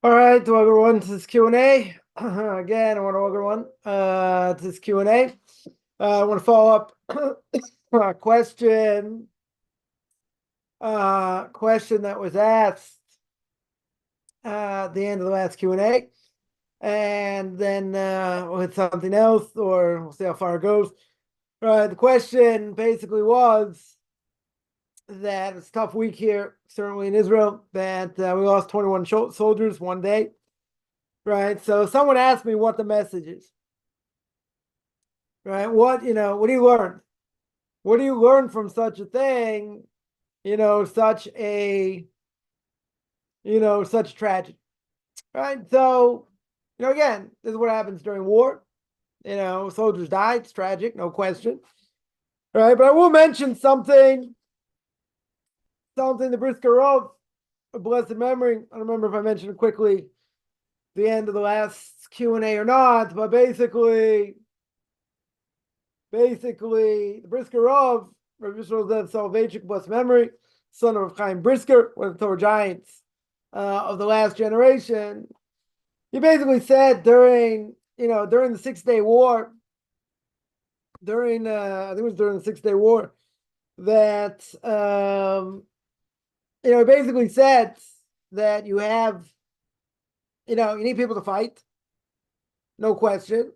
All right, welcome everyone to this Q&A. Again, I want to welcome everyone to this Q&A. I want to follow up a question that was asked at the end of the last Q&A, and then we'll hit something else, or we'll see how far it goes. The question basically was that it's a tough week here, certainly in Israel, that we lost 21 soldiers one day. Right. So someone asked me what the message is. Right. What do you learn? What do you learn from such a thing? Such tragedy. Right. So, again, this is what happens during war. Soldiers died. It's tragic, no question. Right. But I will mention something the Brisker of blessed memory. I don't remember if I mentioned it quickly the end of the last Q&A or not, but basically the Brisker of Rabbi Yisrael Soloveitchik, blessed memory, son of Chaim Brisker, one of the Torah giants of the last generation. He basically said during the 6-Day War, I think it was during the 6-Day War, that he basically said that you need people to fight, no question,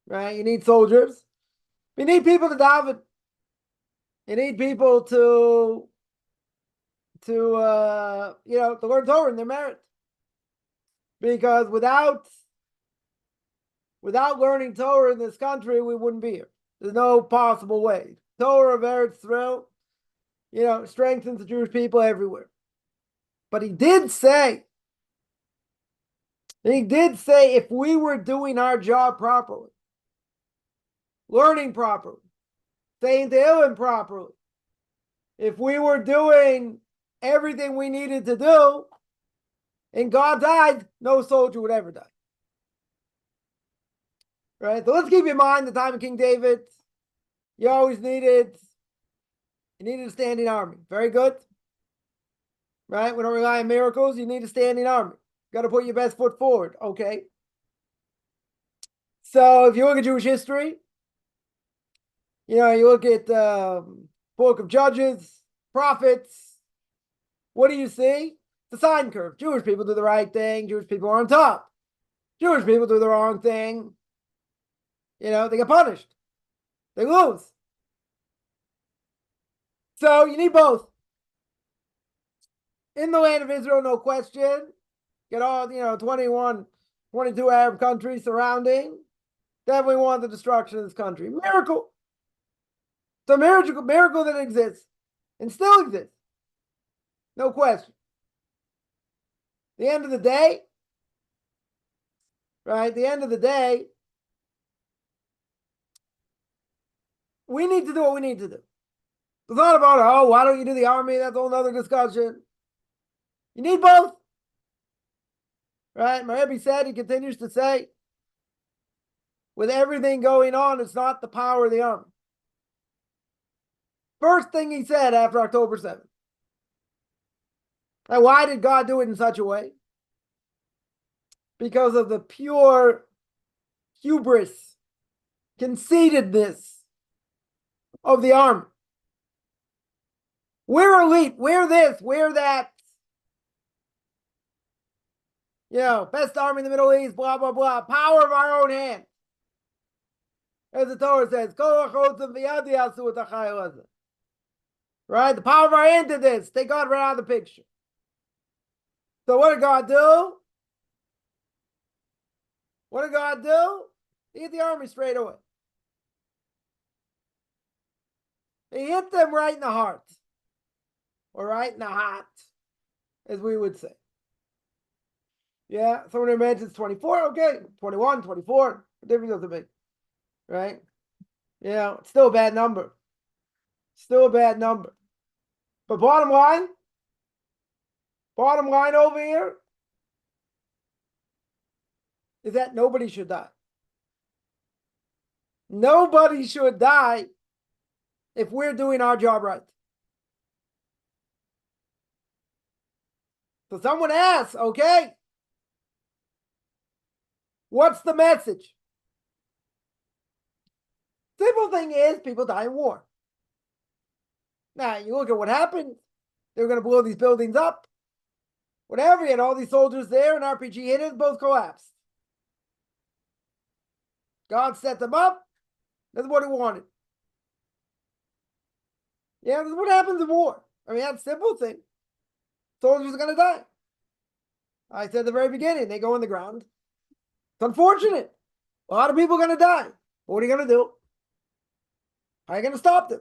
right? You need soldiers. You need people to daven. You need people to learn Torah in their merit. Because without learning Torah in this country, we wouldn't be here. There's no possible way. Torah of Eretz Yisrael, strengthens the Jewish people everywhere. But he did say if we were doing our job properly, learning properly, saying Tehillim properly, if we were doing everything we needed to do, and God died, no soldier would ever die. Right? So let's keep in mind the time of King David, you needed a standing army. Very good. Right? We don't rely on miracles. You need a standing army. Got to put your best foot forward. Okay. So if you look at Jewish history, you look at Book of Judges, prophets, what do you see? The sine curve. Jewish people do the right thing. Jewish people are on top. Jewish people do the wrong thing. They get punished. They lose. So you need both. In the land of Israel, no question. Get all, 21, 22 Arab countries surrounding. Definitely want the destruction of this country. Miracle. It's a miracle that exists and still exists. No question. The end of the day, right? The end of the day, we need to do what we need to do. It's not about, why don't you do the army? That's a whole other discussion. You need both. Right? My Rabbi said, he continues to say, with everything going on, it's not the power of the army. First thing he said after October 7th. And why did God do it in such a way? Because of the pure hubris, conceitedness of the army. We're elite. We're this. We're that. Best army in the Middle East, blah, blah, blah. Power of our own hand. As the Torah says, right? The power of our hand did this. Take God right out of the picture. So what did God do? He hit the army straight away. He hit them right in the heart. Or right in the heart, as we would say. Yeah, someone imagines 24, okay, 21, 24, what difference does it make? Right? It's still a bad number. But bottom line over here is that nobody should die. Nobody should die if we're doing our job right. So someone asks, okay, What's the message? Simple thing is, people die in war. Now, you look at what happened. They were going to blow these buildings up. Whatever, you had all these soldiers there, and RPG hit it, both collapsed. God set them up. That's what he wanted. Yeah, this is what happens in war. I mean, that's a simple thing. Soldiers are going to die. I said at the very beginning, they go in the ground. It's unfortunate. A lot of people are going to die. What are you going to do? How are you going to stop them?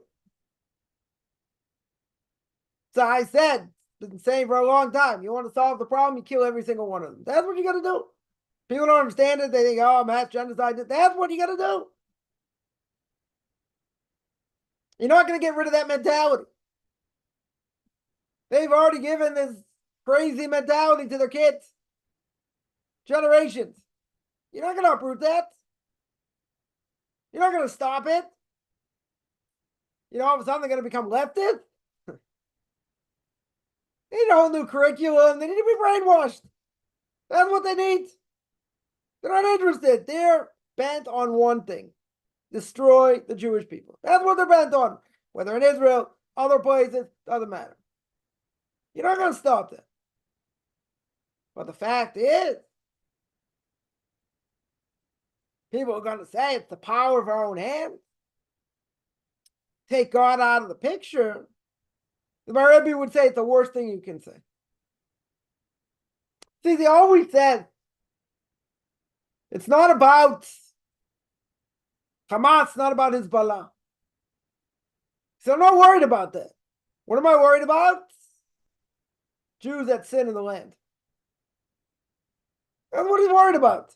So I said, been saying for a long time, you want to solve the problem, you kill every single one of them. That's what you got to do. People don't understand it. They think, oh, mass genocide. That's what you got to do. You're not going to get rid of that mentality. They've already given this crazy mentality to their kids. Generations. You're not going to uproot that. You're not going to stop it. You know, all of a sudden they're going to become leftist. They need a whole new curriculum. They need to be brainwashed. That's what they need. They're not interested. They're bent on one thing. Destroy the Jewish people. That's what they're bent on. Whether in Israel, other places, doesn't matter. You're not going to stop that. But the fact is, people are going to say it's the power of our own hands. Take God out of the picture. My Rabbi would say it's the worst thing you can say. See, they always said it's not about Hamas, not about Hezbollah. So I'm not worried about that. What am I worried about? Jews that sin in the land. That's what he's worried about.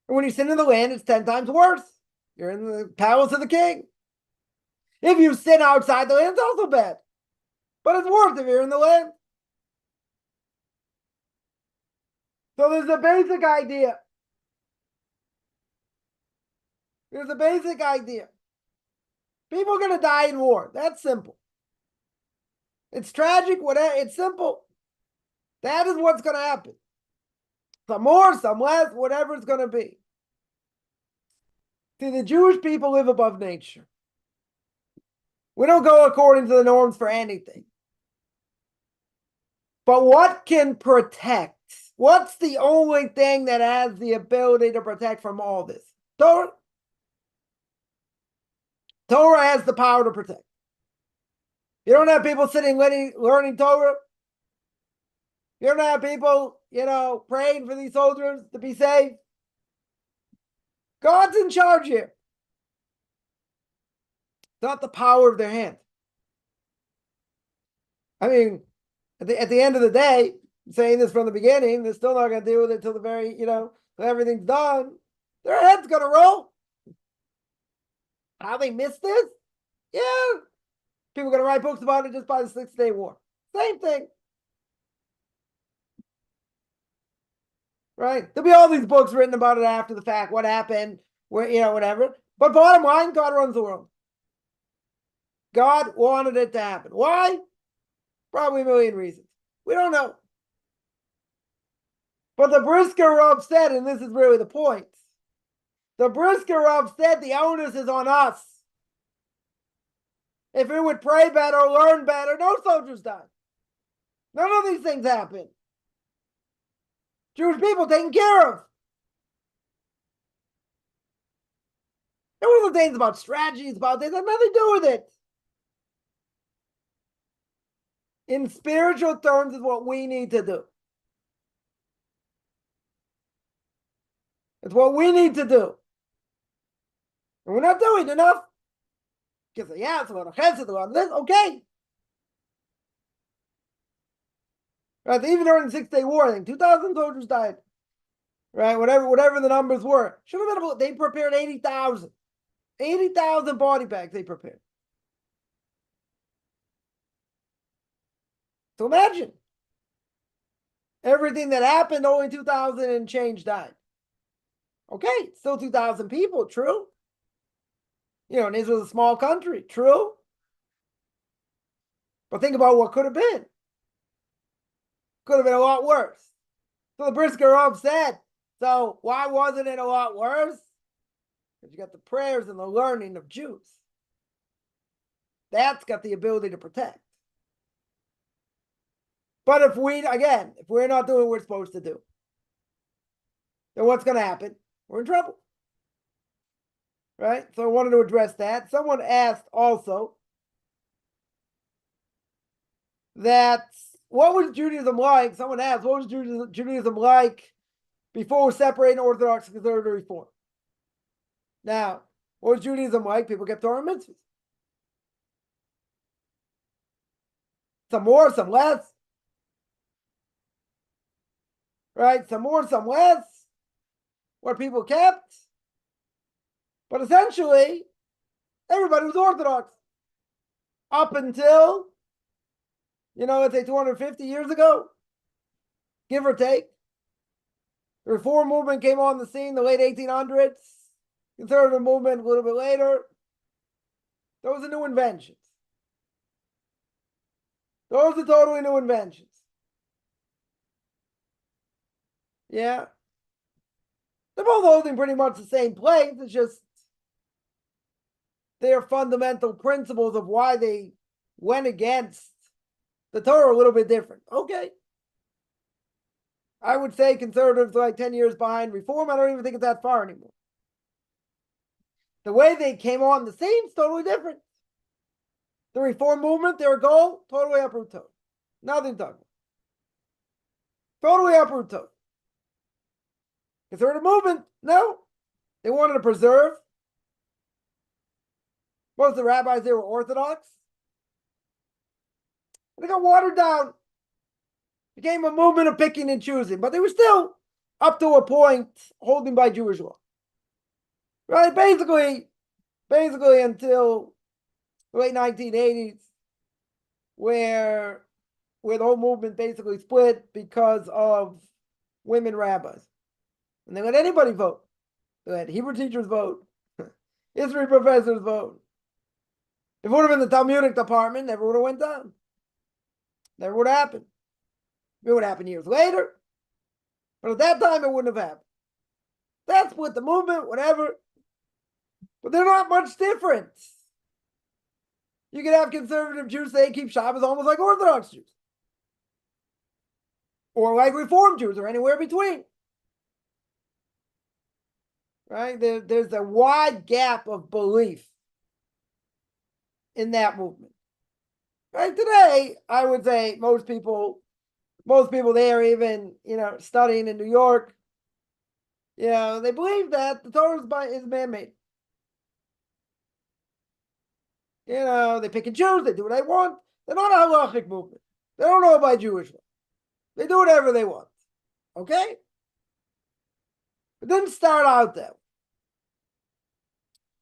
And when you sin in the land, it's 10 times worse. You're in the palace of the king. If you sin outside the land, it's also bad. But it's worse if you're in the land. So there's a basic idea. There's a basic idea. People are going to die in war. That's simple. It's tragic, whatever. It's simple. That is what's going to happen. Some more, some less, whatever it's going to be. See, the Jewish people live above nature. We don't go according to the norms for anything. But what can protect? What's the only thing that has the ability to protect from all this? Torah. Torah has the power to protect. You don't have people sitting learning Torah. You don't have people, praying for these soldiers to be saved. God's in charge here. It's not the power of their hand. I mean, at the end of the day, I'm saying this from the beginning, they're still not going to deal with it till the very, till everything's done. Their head's going to roll. How they missed this? Yeah. People are going to write books about it just by the 6-Day War. Same thing. Right? There'll be all these books written about it after the fact, what happened, where, whatever. But bottom line, God runs the world. God wanted it to happen. Why? Probably a million reasons. We don't know. But the Brisker Rav said, and this is really the point, the Brisker Rav said the onus is on us. If we would pray better, learn better, no soldiers die. None of these things happen. Jewish people taken care of. There were things about strategies, about this, that had nothing to do with it. In spiritual terms is what we need to do. It's what we need to do. And we're not doing enough. Because, yeah, it's a lot of chesed, a lot of this. Okay. Right, even during the 6-Day War, I think 2,000 soldiers died. Right, whatever the numbers were. Should have been they prepared 80,000. 80,000 body bags they prepared. So imagine. Everything that happened, only 2,000 and change died. Okay, still 2,000 people, true. And Israel's a small country, true. But think about what could have been. Could have been a lot worse. So the Brisker are upset. So why wasn't it a lot worse? Because you got the prayers and the learning of Jews. That's got the ability to protect. But if we're not doing what we're supposed to do, then what's going to happen? We're in trouble. Right? So I wanted to address that. Someone asked also that what was Judaism like? Someone asked, what was Judaism like before we're separating Orthodox and Conservative Reform? Now, what was Judaism like? People kept Torah and mitzvahs. Some more, some less. Right? Some more, some less. What people kept. But essentially, everybody was Orthodox. Up until, let's say 250 years ago, give or take. The Reform movement came on the scene in the late 1800s. Conservative movement a little bit later. Those are new inventions. Those are totally new inventions. Yeah. They're both holding pretty much the same place. It's just their fundamental principles of why they went against the Torah are a little bit different. Okay. I would say conservatives are like 10 years behind Reform. I don't even think it's that far anymore. The way they came on the scene is totally different. The Reform movement, their goal, totally uproot Torah. Nothing to talk about. Totally uproot Torah. Conservative movement, no. They wanted to preserve. Most of the rabbis there were Orthodox. And they got watered down. Became a movement of picking and choosing, but they were still, up to a point, holding by Jewish law. Right? Basically until the late 1980s, where the whole movement basically split because of women rabbis. And they let anybody vote. They let Hebrew teachers vote. History professors vote. If it would have been the Talmudic department, never would have went down. Never would have happened. It would happen years later. But at that time, it wouldn't have happened. That split the movement, whatever. But they're not much different. You could have conservative Jews say keep Shabbos almost like Orthodox Jews. Or like Reform Jews, or anywhere between. Right? There's a wide gap of belief in that movement. Right? Today, I would say most people there, even, studying in New York, they believe that the Torah is man-made. They pick and choose, they do what they want. They're not a halachic movement. They don't know about Jewish law. They do whatever they want. Okay? It didn't start out that way.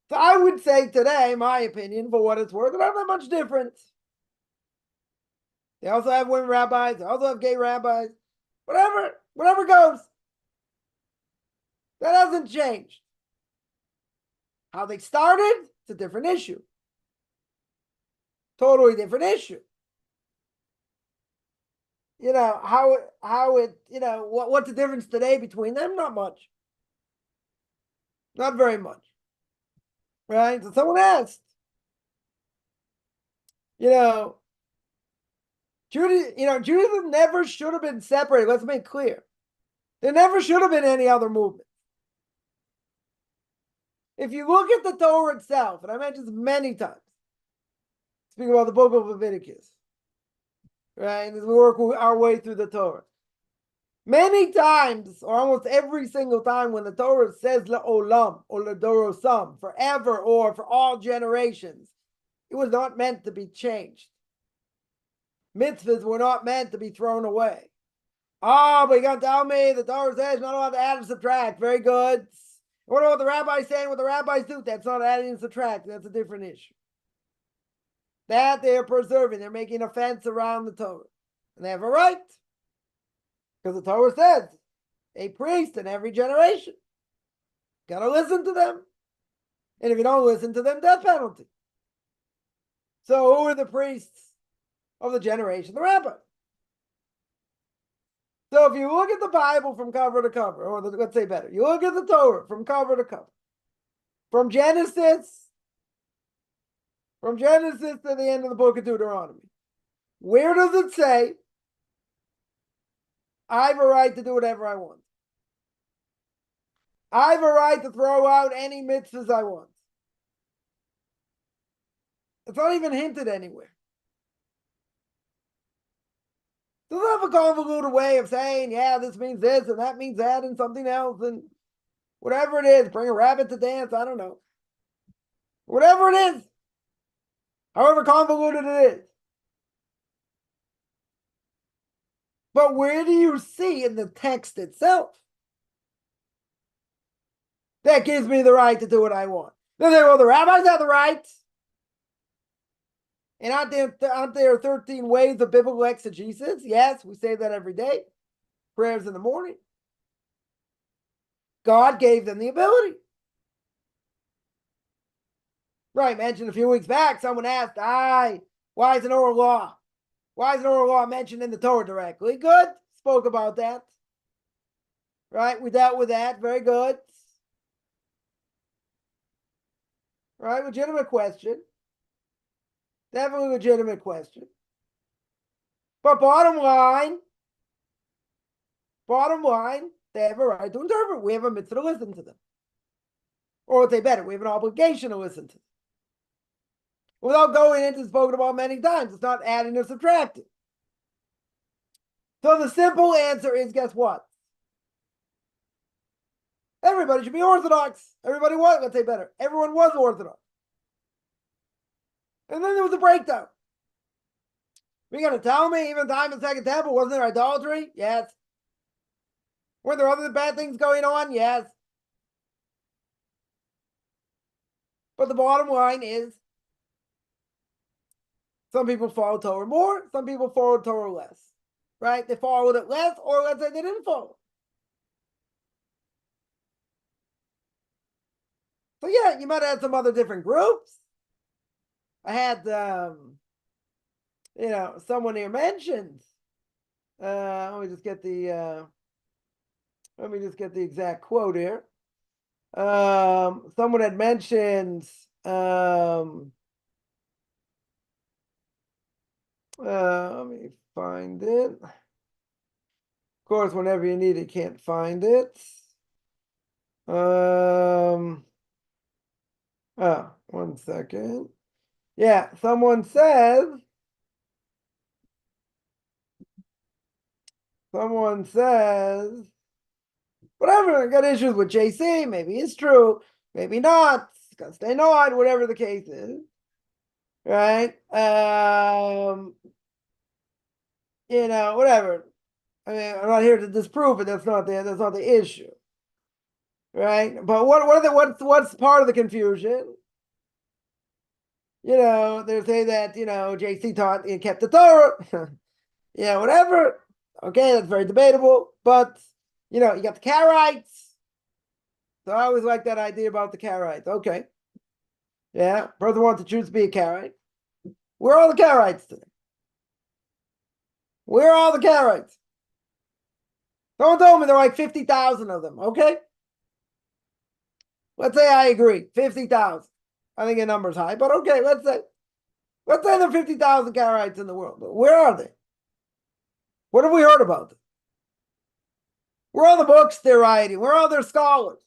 So I would say today, my opinion, for what it's worth, they're not that much different. They also have women rabbis. They also have gay rabbis. Whatever goes. That hasn't changed. How they started, it's a different issue. Totally different issue. What's the difference today between them? Not much. Not very much. Right? So someone asked, Judaism never should have been separated. Let's make clear. There never should have been any other movement. If you look at the Torah itself, and I mentioned this many times, speaking about the book of Leviticus, right? As we work our way through the Torah. Many times, or almost every single time, when the Torah says le'olam or le'dorosam, forever or for all generations, it was not meant to be changed. Mitzvahs were not meant to be thrown away. But you're going to tell me the Torah says not allowed to add and subtract. Very good. What about the rabbis saying what the rabbis do? That's not adding and subtracting. That's a different issue. That they're preserving. They're making a fence around the Torah. And they have a right. Because the Torah says, a priest in every generation. Got to listen to them. And if you don't listen to them, death penalty. So who are the priests of the generation? The rabbis. So if you look at the Bible from cover to cover, or let's say better, you look at the Torah from cover to cover, from Genesis to the end of the book of Deuteronomy, where does it say, I have a right to do whatever I want? I have a right to throw out any mitzvahs I want. It's not even hinted anywhere. Doesn't have a convoluted way of saying, yeah, this means this and that means that and something else and whatever it is, bring a rabbit to dance, I don't know. Whatever it is, however convoluted it is. But where do you see in the text itself that gives me the right to do what I want? They say, well, the rabbis have the right. And aren't there 13 ways of biblical exegesis? Yes, we say that every day. Prayers in the morning. God gave them the ability. Right, mentioned a few weeks back, someone asked, why is an oral law? Why is an oral law mentioned in the Torah directly? Good. Spoke about that. Right, we dealt with that. Very good. Right, legitimate question. Definitely legitimate question. But bottom line, they have a right to interpret. We have a mitzvah to listen to them. Or what they better, we have an obligation to listen to them. Without going into spoken about many times, it's not adding or subtracting. So the simple answer is, guess what? Everybody should be Orthodox. Everybody was, let's say better, everyone was Orthodox. And then there was a breakdown. You're going to tell me even time in the Second Temple, wasn't there idolatry? Yes. Were there other bad things going on? Yes. But the bottom line is, some people follow Torah more, some people follow Torah less. Right? They followed it less, or let's say they didn't follow. So yeah, you might have some other different groups. I had, someone here mentioned. Let me just get the exact quote here. Someone had mentioned. Let me find it. Of course, whenever you need it, can't find it. One second. Yeah, someone says, whatever, I got issues with JC, maybe it's true, maybe not, gotta stay not, whatever the case is. Right? Whatever. I mean, I'm not here to disprove it, that's not the issue. Right? But what's part of the confusion? They say that, JC taught and kept the Torah. Whatever. Okay, that's very debatable. But, you got the Karaites. So I always like that idea about the Karaites. Okay. Yeah, person wants to choose to be a Karaite. Where are all the Karaites today? Where are all the Karaites? Someone told me there are like 50,000 of them. Okay. Let's say I agree. 50,000. I think the number's high, but okay, let's say there are 50,000 Karaites in the world. But where are they? What have we heard about them? Where are all the books they're writing? Where are all their scholars?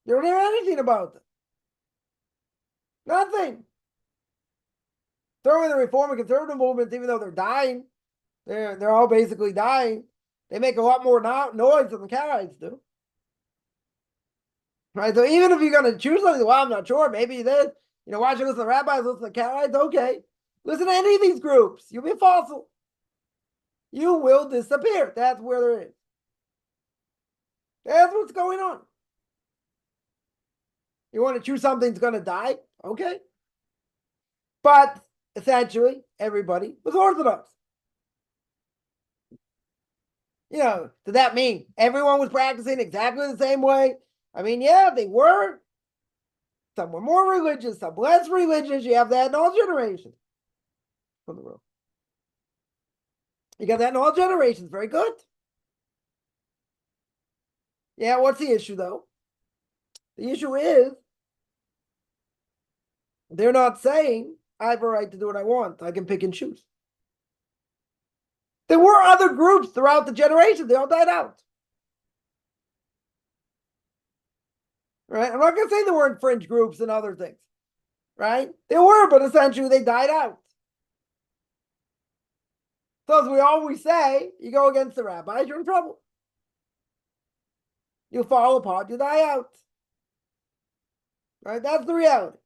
You don't hear anything about them. Nothing. Throw in the Reform and Conservative movements, even though they're dying. They're all basically dying. They make a lot more noise than the Karaites do. Right? So even if you're going to choose something, well, I'm not sure. Maybe this. Why should you listen to the rabbis, listen to the Karaites? Okay. Listen to any of these groups. You'll be a fossil. You will disappear. That's where there is. That's what's going on. You want to choose something that's going to die? Okay. But essentially, everybody was Orthodox. Does that mean everyone was practicing exactly the same way? I mean, yeah, they were. Some were more religious, some less religious. You have that in all generations from the world. You got that in all generations. Very good. Yeah, what's the issue though? The issue is they're not saying I have a right to do what I want. I can pick and choose. There were other groups throughout the generation. They all died out. Right? I'm not going to say there weren't fringe groups and other things. Right? There were, but essentially they died out. So as we always say, you go against the rabbis, you're in trouble. You fall apart, you die out. Right? That's the reality.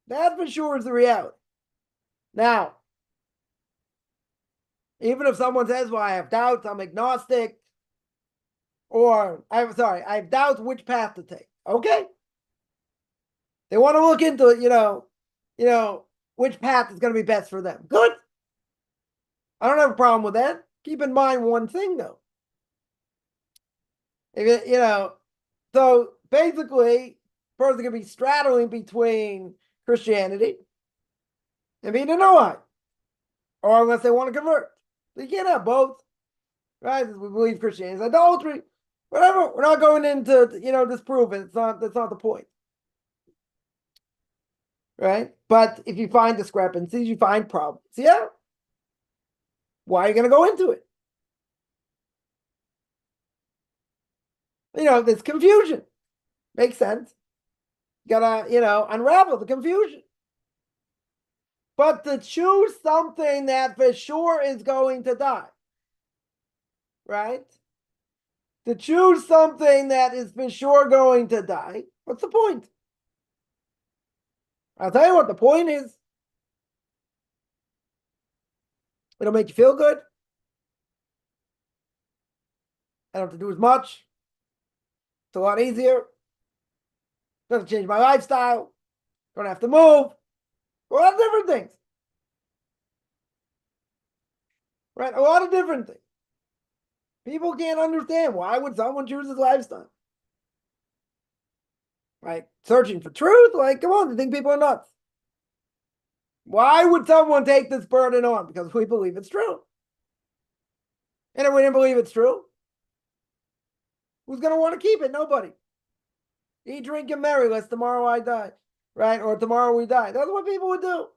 That for sure is the reality. Now, even if someone says, well, I have doubts, I'm agnostic, or I have doubts which path to take. Okay. They want to look into it, which path is going to be best for them. Good. I don't have a problem with that. Keep in mind one thing though. If so basically, person can be straddling between Christianity and being a Noahide, or unless they want to convert. So you can't have both, right? We believe Christianity is idolatry, whatever. We're not going into disprove it. That's not the point, right? But if you find discrepancies, you find problems. Yeah. Why are you going to go into it? There's confusion. Makes sense. You gotta, unravel the confusion. But to choose something that for sure is going to die, right? To choose something that is for sure going to die, what's the point? I'll tell you what the point is. It'll make you feel good. I don't have to do as much. It's a lot easier. Doesn't change my lifestyle. Don't have to move. A lot of different things. Right? A lot of different things. People can't understand why would someone choose this lifestyle. Right? Searching for truth? Like, come on, you think people are nuts. Why would someone take this burden on? Because we believe it's true. And if we didn't believe it's true, who's going to want to keep it? Nobody. Eat, drink, and marry, lest tomorrow I die. Right? Or tomorrow we die. That's what people would do.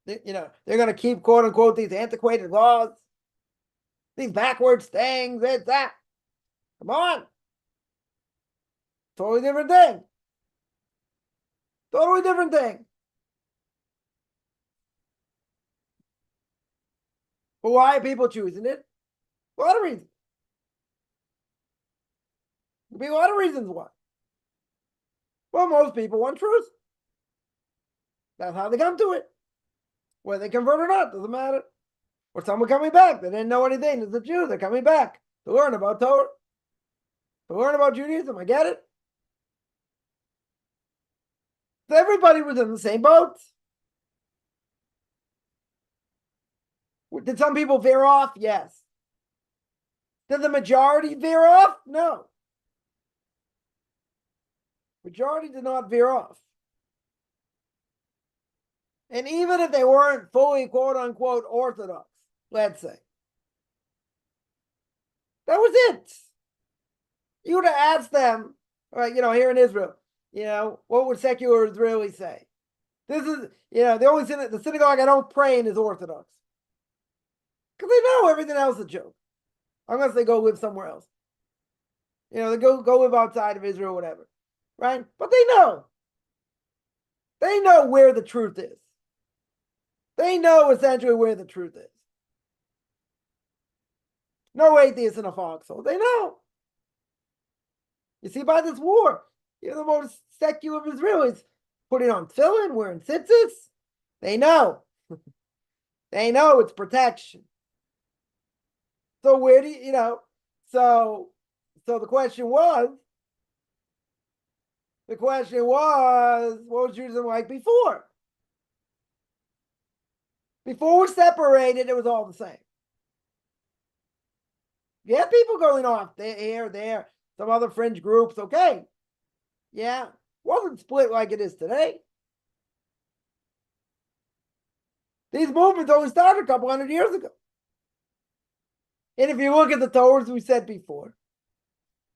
They're going to keep, quote unquote, these antiquated laws, these backwards things, it's that. Come on. Totally different thing. Totally different thing. But why are people choosing it? A lot of reasons. There'll be a lot of reasons why. Well, most people want truth. That's how they come to it. Whether they convert or not, doesn't matter. Or someone coming back, they didn't know anything. As a Jew, they're coming back to learn about Torah, to learn about Judaism. I get it. So everybody was in the same boat. Did some people veer off? Yes. Did the majority veer off? No. Majority did not veer off. And even if they weren't fully, quote unquote, Orthodox, let's say, that was it. You would have asked them, right, here in Israel, what would secular Israelis say? This is, the only the synagogue I don't pray in is Orthodox. Because they know everything else is a joke. Unless they go live somewhere else. They go live outside of Israel, whatever. Right? But they know. They know where the truth is. They know essentially where the truth is. No atheist in a foxhole. They know. You see, by this war, the most secular Israelis putting on tefillin, wearing tzitzis. They know. They know it's protection. So where do so the question was, what was Judaism like before? Before we separated, it was all the same. You had people going off there, some other fringe groups, okay. Yeah, wasn't split like it is today. These movements only started a couple hundred years ago. And if you look at the Torah, as we said before,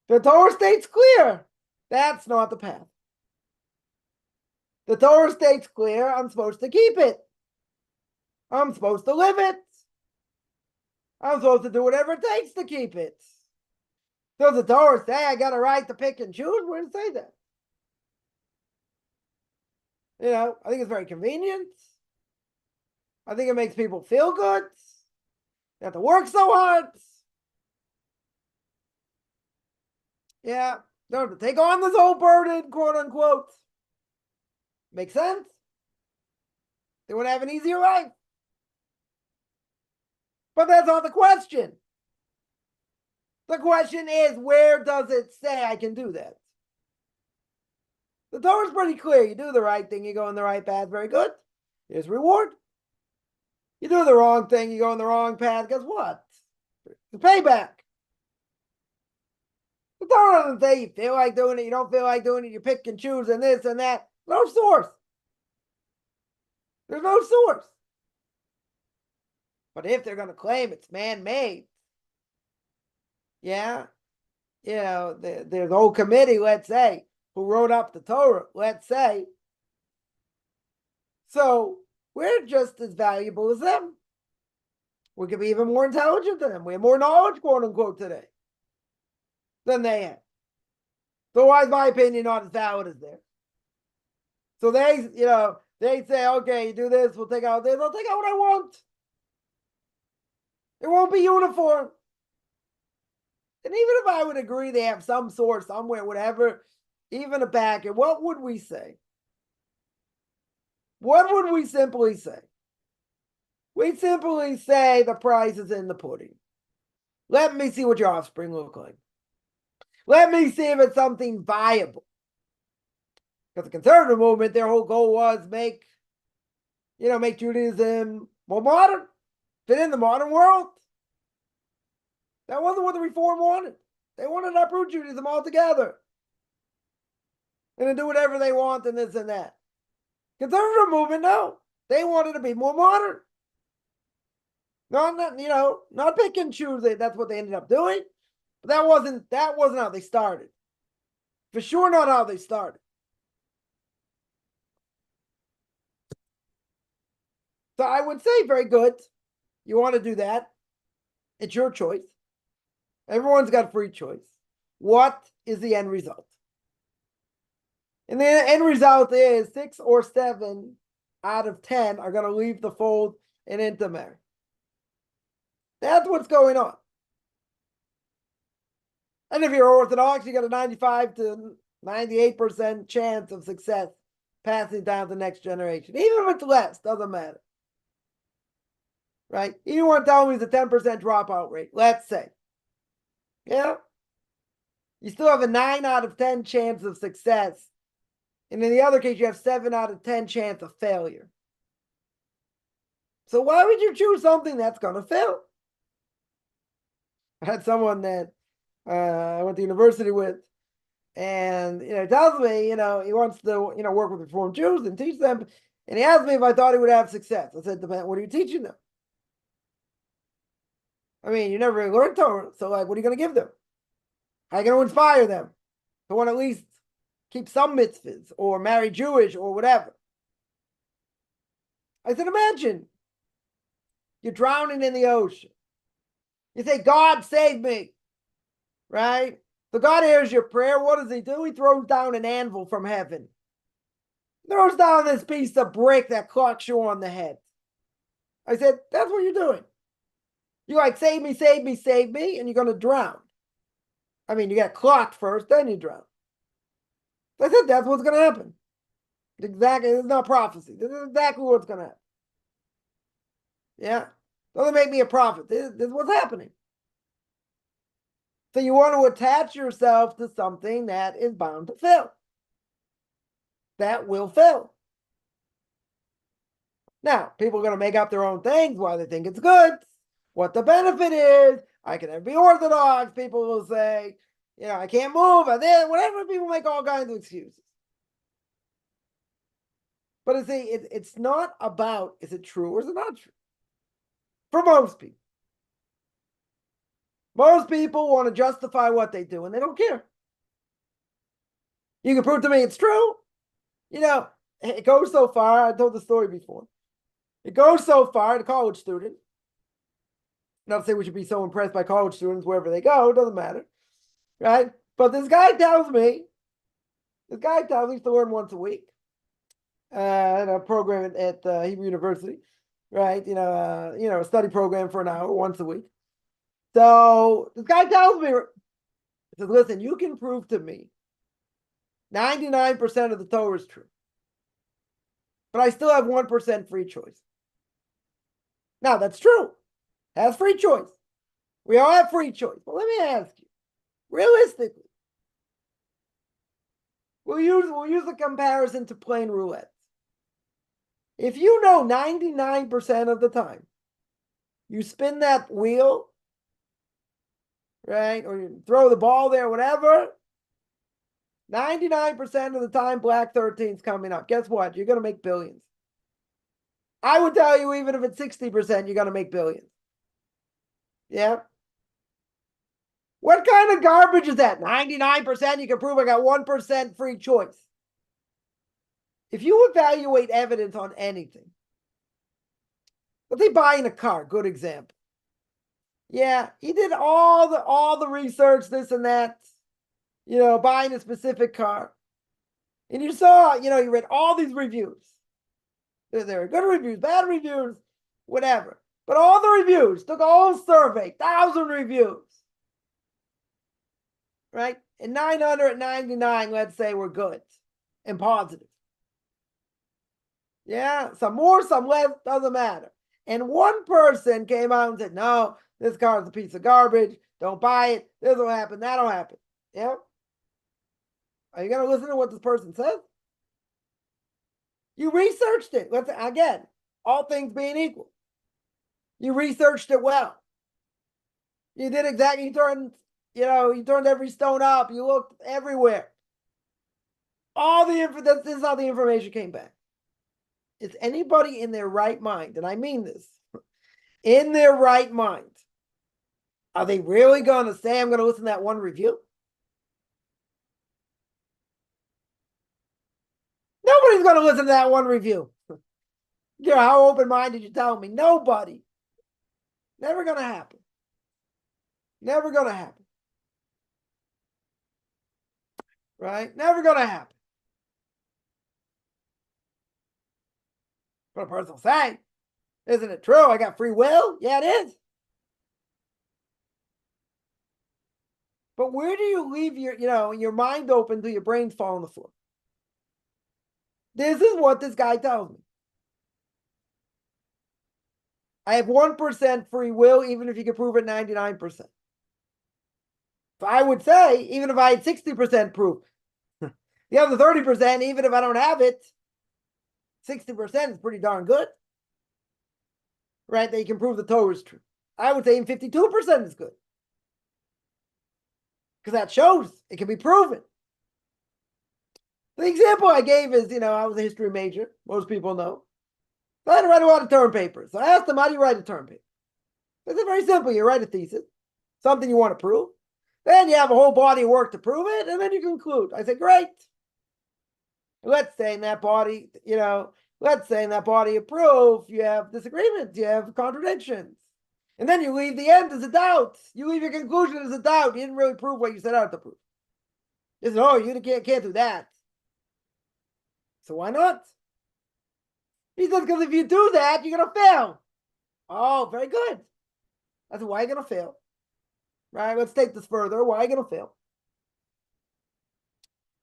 the Torah states clear, that's not the path. The Torah states clear, I'm supposed to keep it. I'm supposed to live it. I'm supposed to do whatever it takes to keep it. So the Torah say I got a right to pick and choose? Where does it say that? I think it's very convenient. I think it makes people feel good. You have to work so hard. Yeah, don't have to take on this whole burden, quote unquote. Makes sense? They want to have an easier life. But that's not the question. The question is, where does it say I can do that? The Torah is pretty clear. You do the right thing, you go in the right path, very good. Here's reward. You do the wrong thing, you go in the wrong path, guess what? The payback. The Torah doesn't say you feel like doing it, you don't feel like doing it, you pick and choose and this and that. No source. There's no source. But if they're going to claim it's man-made, yeah, there's a whole committee, let's say, who wrote up the Torah, let's say. So we're just as valuable as them. We could be even more intelligent than them. We have more knowledge, quote unquote, today than they have. So why is my opinion not as valid as theirs? So they say, okay, you do this, we'll take out this, I'll take out what I want. It won't be uniform. And even if I would agree they have some source somewhere, whatever, even a packet, what would we say? What would we simply say? We'd simply say the price is in the pudding. Let me see what your offspring look like. Let me see if it's something viable. Because the conservative movement, their whole goal was make Judaism more modern, fit in the modern world. That wasn't what the Reform wanted. They wanted to uproot Judaism altogether. And to do whatever they want and this and that. Conservative movement, no. They wanted to be more modern. Not pick and choose. That's what they ended up doing. But that wasn't how they started. For sure not how they started. So I would say, very good. You want to do that. It's your choice. Everyone's got free choice. What is the end result? And the end result is 6 or 7 out of 10 are going to leave the fold and intermarry. That's what's going on. And if you're Orthodox, you got a 95 to 98% chance of success passing down to the next generation. Even if it's less, doesn't matter. Right? You want to tell me it's a 10% dropout rate, let's say. Yeah? You still have a 9 out of 10 chance of success. And in the other case, you have 7 out of 10 chance of failure. So why would you choose something that's going to fail? I had someone that I went to university with, and he tells me, he wants to, work with Reformed Jews and teach them. And he asked me if I thought he would have success. I said, what are you teaching them? I mean, you never really learned Torah, so what are you going to give them? How are you going to inspire them to want to at least keep some mitzvahs or marry Jewish or whatever? I said, imagine you're drowning in the ocean. You say, God, save me, right? So God hears your prayer. What does he do? He throws down an anvil from heaven. Throws down this piece of brick that clocks you on the head. I said, that's what you're doing. You're like, save me, save me, save me, and you're going to drown. I mean, you get clocked first, then you drown. I said, that's what's going to happen. Exactly. This is not prophecy. This is exactly what's going to happen. Yeah. Doesn't make me a prophet. This is what's happening. So you want to attach yourself to something that is bound to fail. That will fail. Now, people are going to make up their own things why they think it's good, what the benefit is. I can never be Orthodox. People will say, I can't move. Whatever. People make all kinds of excuses. But it's not about, is it true or is it not true? For most people. Most people want to justify what they do and they don't care. You can prove to me it's true. It goes so far. I told the story before. It goes so far, the college student. Not to say we should be so impressed by college students wherever they go, it doesn't matter. Right? But this guy tells me to learn once a week. In a program at Hebrew University, right? A study program for an hour once a week. So this guy tells me, he says, listen, you can prove to me 99% of the Torah is true, but I still have 1% free choice. Now, that's true. Has free choice. We all have free choice. But let me ask you, realistically, we'll use the comparison to playing roulette. If you know 99% of the time, you spin that wheel, right? Or you throw the ball there, whatever. 99% of the time, Black 13 is coming up. Guess what? You're going to make billions. I would tell you, even if it's 60%, you're going to make billions. Yeah. What kind of garbage is that? 99%, you can prove I got 1% free choice. If you evaluate evidence on anything, let's say buying a car, good example. Yeah, he did all the research, this and that, buying a specific car. And you saw, you read all these reviews. There are good reviews, bad reviews, whatever. But all the reviews, took a whole survey, 1,000 reviews. Right? And 999, let's say, were good and positive. Yeah, some more, some less, doesn't matter. And one person came out and said, no, this car is a piece of garbage. Don't buy it. This will happen. That'll happen. Yeah. Are you going to listen to what this person says? You researched it. Again, all things being equal. You researched it well. You did exactly, you turned every stone up. You looked everywhere. This is how the information came back. Is anybody in their right mind, and I mean this, in their right mind, are they really going to say, I'm going to listen to that one review? Nobody's going to listen to that one review. How open-minded you tell me. Nobody. Never going to happen. Never going to happen. Right? Never going to happen. But a person will say, isn't it true? I got free will? Yeah, it is. But where do you leave your mind open till your brains fall on the floor? This is what this guy tells me. I have 1% free will, even if you can prove it 99%. So I would say, even if I had 60% proof, the other 30%, even if I don't have it, 60% is pretty darn good. Right? That you can prove the Torah is true. I would say even 52% is good. Because that shows it can be proven. The example I gave is, I was a history major. Most people know. So I had to write a lot of term papers. So I asked them, how do you write a term paper? It's very simple. You write a thesis, something you want to prove. Then you have a whole body of work to prove it, and then you conclude. I said, great. Let's say in that body, of proof, you have disagreements, you have contradictions. And then you leave the end as a doubt. You leave your conclusion as a doubt. You didn't really prove what you set out to prove. You said, oh, you can't do that. So why not? He says, because if you do that, you're going to fail. Oh, very good. I said, why are you going to fail? Right, let's take this further. Why are you going to fail?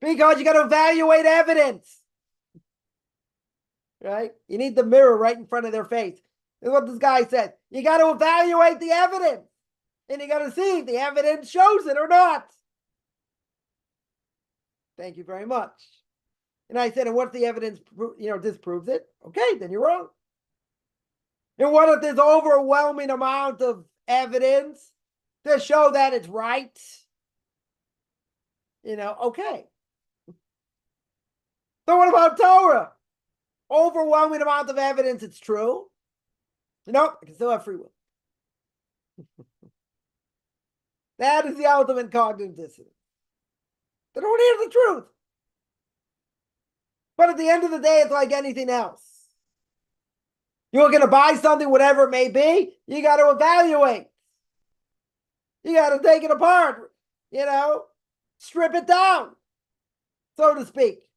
Because you got to evaluate evidence. Right? You need the mirror right in front of their face. This is what this guy said. You got to evaluate the evidence. And you got to see if the evidence shows it or not. Thank you very much. And I said, and what if the evidence, disproves it? Okay, then you're wrong. And what if there's overwhelming amount of evidence to show that it's right? Okay. So what about Torah? overwhelming amount of evidence it's true. Nope, I can still have free will. That is the ultimate cognitive dissonance. They don't hear the truth. But at the end of the day, it's like anything else. You're going to buy something, whatever it may be, you got to evaluate. You got to take it apart, strip it down, so to speak.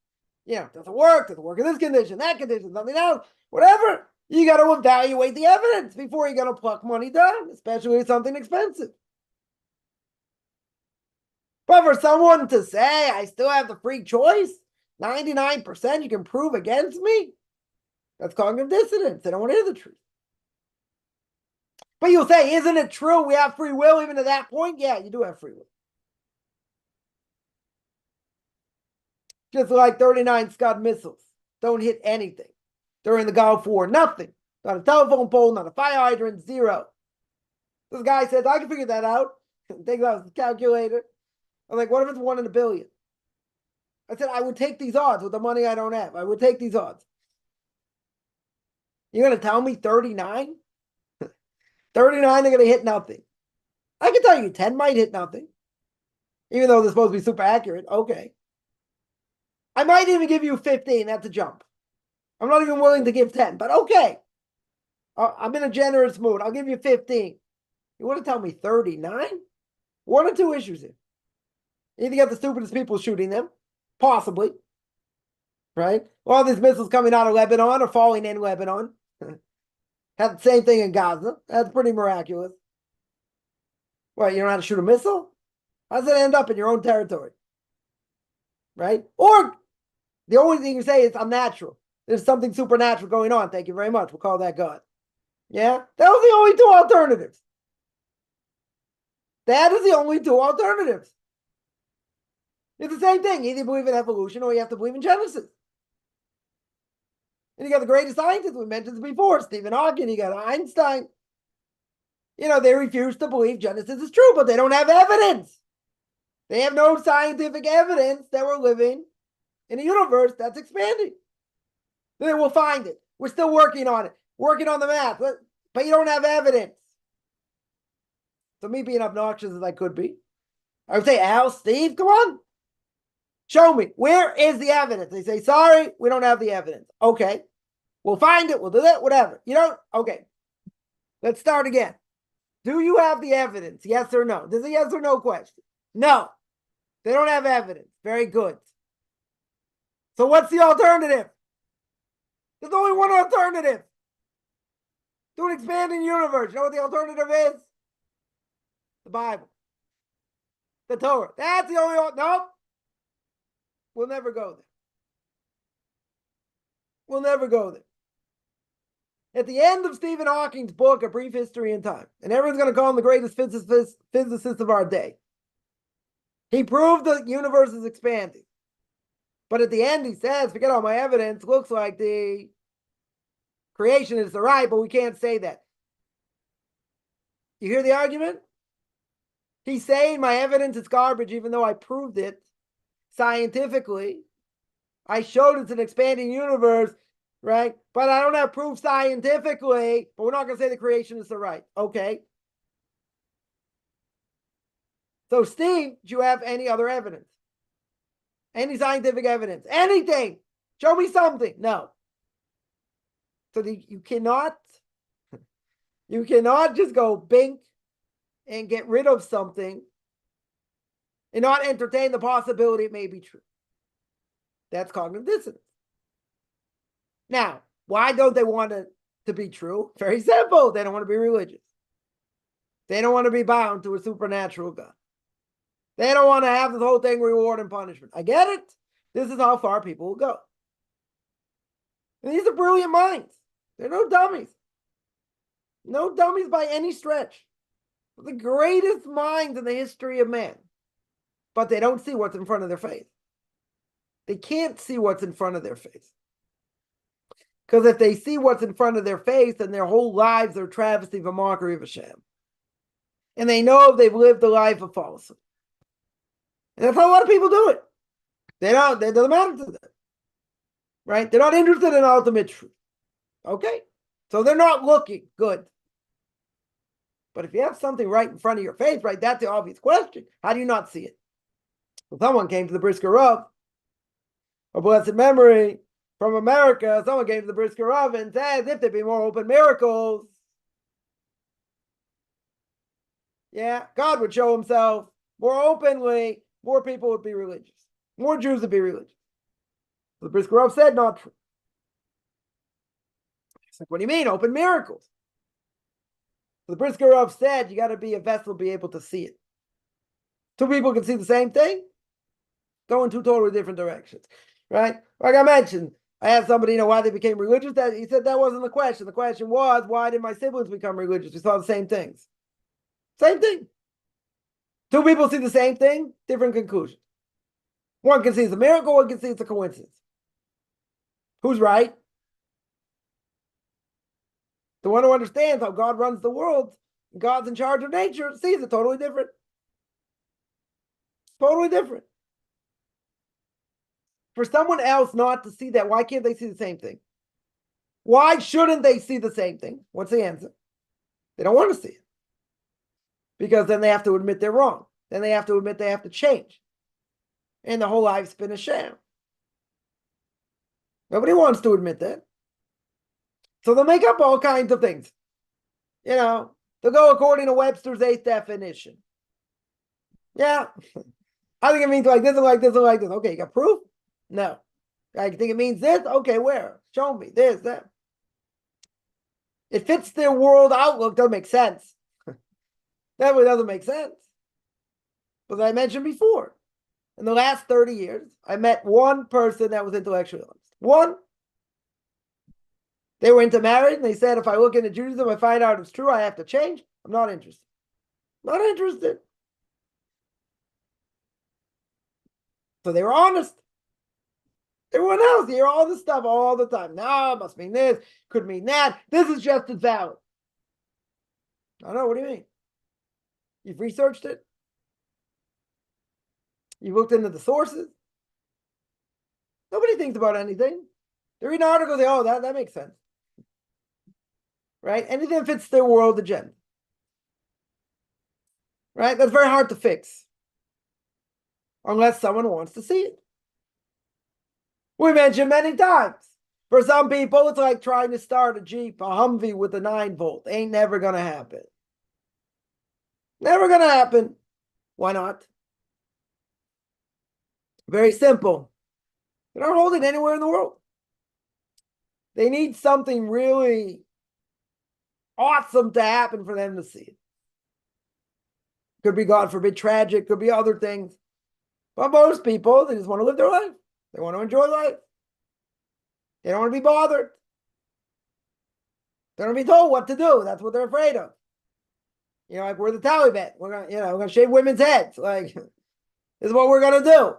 Does it work in this condition, that condition, something else, whatever. You got to evaluate the evidence before you're going to pluck money down, especially with something expensive. But for someone to say, I still have the free choice, 99% you can prove against me, that's cognitive dissonance. They don't want to hear the truth. But you'll say, isn't it true we have free will even to that point? Yeah, you do have free will. Just like 39 Scud missiles don't hit anything during the Gulf War. Nothing. Not a telephone pole, not a fire hydrant, zero. This guy says, I can figure that out. Take out the calculator. I'm like, what if it's 1 in a billion? I said, I would take these odds with the money I don't have. I would take these odds. You're going to tell me 39? 39 are going to hit nothing. I can tell you 10 might hit nothing. Even though they're supposed to be super accurate. Okay. I might even give you 15. That's a jump. I'm not even willing to give 10, but okay. I'm in a generous mood. I'll give you 15. You want to tell me 39? One or two issues here. Either you got the stupidest people shooting them, possibly, right? All these missiles coming out of Lebanon or falling in Lebanon. Had the same thing in Gaza. That's pretty miraculous. What, you don't know how to shoot a missile? How does it end up in your own territory? Right? Or the only thing you say is unnatural. There's something supernatural going on. Thank you very much. We'll call that God. Yeah? That was the only two alternatives. That is the only two alternatives. It's the same thing. Either you believe in evolution or you have to believe in Genesis. And you got the greatest scientists, we mentioned this before, Stephen Hawking, you got Einstein. They refuse to believe Genesis is true, but they don't have evidence. They have no scientific evidence that we're living in a universe that's expanding. Then we'll find it. We're still working on it, working on the math, but you don't have evidence. So me being obnoxious as I could be, I would say, Al, Steve, come on. Show me. Where is the evidence? They say, sorry, we don't have the evidence. Okay. We'll find it. We'll do that. Whatever. You don't? Okay. Let's start again. Do you have the evidence? Yes or no? This is a yes or no question. No. They don't have evidence. Very good. So what's the alternative? There's only one alternative. To an expanding universe. You know what the alternative is? The Bible. The Torah. That's the only nope. We'll never go there. We'll never go there. At the end of Stephen Hawking's book, A Brief History in Time, and everyone's going to call him the greatest physicist of our day, he proved the universe is expanding. But at the end, he says, forget all my evidence, looks like the creation is the right, but we can't say that. You hear the argument? He's saying my evidence is garbage, even though I proved it scientifically. I showed it's an expanding universe, right? But I don't have proof scientifically, but we're not going to say the creationists are right. Okay. So, Steve, do you have any other evidence? Any scientific evidence? Anything? Show me something. No. So you cannot just go bink and get rid of something and not entertain the possibility it may be true. That's cognitive dissonance. Now, why don't they want it to be true? Very simple. They don't want to be religious. They don't want to be bound to a supernatural God. They don't want to have this whole thing reward and punishment. I get it. This is how far people will go. And these are brilliant minds. They're no dummies. No dummies by any stretch. The greatest minds in the history of man. But they don't see what's in front of their face. They can't see what's in front of their face. Because if they see what's in front of their face, then their whole lives are a travesty of a mockery of a sham. And they know they've lived a life of falsehood. And that's how a lot of people do it. It doesn't matter to them. right? They're not interested in ultimate truth. Okay, so they're not looking good. But if you have something right in front of your face, right, that's the obvious question. How do you not see it? Well, someone came to the Brisker Rav, a blessed memory from America. Someone came to the Brisker Rav and said, if there'd be more open miracles, yeah, God would show himself more openly, more people would be religious, more Jews would be religious. So the Brisker Rav said, not true. It's like, what do you mean, open miracles? So the Brisker Rav said, you got to be a vessel, be able to see it. Two people can see the same thing, go in two totally different directions, right? Like I mentioned, I asked somebody, why they became religious. That he said that wasn't the question. The question was, why did my siblings become religious? We saw the same things. Same thing. Two people see the same thing, different conclusion. One can see it's a miracle, one can see it's a coincidence. Who's right? The one who understands how God runs the world, God's in charge of nature, sees it totally different. Totally different. For someone else not to see that, why can't they see the same thing? Why shouldn't they see the same thing? What's the answer? They don't want to see it. Because then they have to admit they're wrong. Then they have to admit they have to change. And the whole life's been a sham. Nobody wants to admit that. So they'll make up all kinds of things. They'll go according to Webster's 8th definition. Yeah. I think it means like this and like this and like this. Okay, you got proof? No. I think it means this? Okay, where? Show me this, that. It fits their world outlook, doesn't make sense. That way doesn't make sense. But as I mentioned before, in the last 30 years, I met one person that was intellectually honest. One. They were into marriage, and they said, if I look into Judaism, I find out it's true, I have to change. I'm not interested. Not interested. So they were honest. Everyone else, you hear all this stuff all the time. No, it must mean this, could mean that. This is just as valid. I don't know, what do you mean? You've researched it? You looked into the sources? Nobody thinks about anything. They read an article, they, that makes sense. Right? Anything that fits their world agenda. Right? That's very hard to fix. Unless someone wants to see it. We mentioned many times. For some people, it's like trying to start a Jeep, a Humvee with a 9-volt. Ain't never going to happen. Never going to happen. Why not? Very simple. They don't hold it anywhere in the world. They need something really awesome to happen for them to see it. Could be, God forbid, tragic. Could be other things. But most people, they just want to live their life. They want to enjoy life. They don't want to be bothered. They don't want to be told what to do. That's what they're afraid of. Like we're the Taliban. We're gonna shave women's heads. Like, this is what we're gonna do.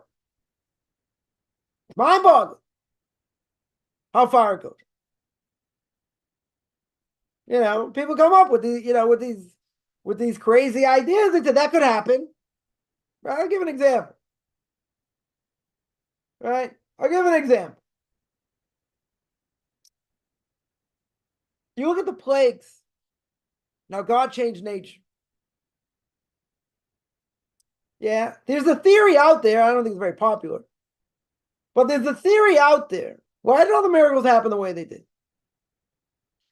It's mind-boggling how far it goes. People come up with these, with these crazy ideas. They said that could happen. Right? I'll give an example. Right? I'll give an example. You look at the plagues. Now, God changed nature. Yeah, there's a theory out there. I don't think it's very popular. But there's a theory out there. Why did all the miracles happen the way they did?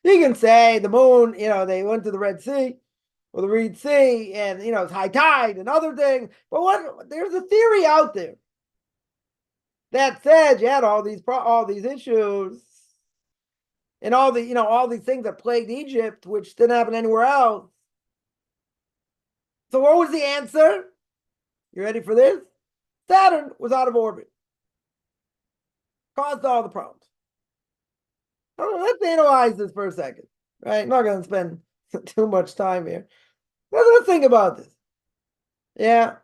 You can say the moon, they went to the Red Sea or the Red Sea and, it's high tide and other things. But there's a theory out there that said you had all these issues and all these things that plagued Egypt, which didn't happen anywhere else. So what was the answer? You ready for this? Saturn was out of orbit. Caused all the problems. Let's analyze this for a second. Right? I'm not going to spend too much time here. Let's think about this. Yeah.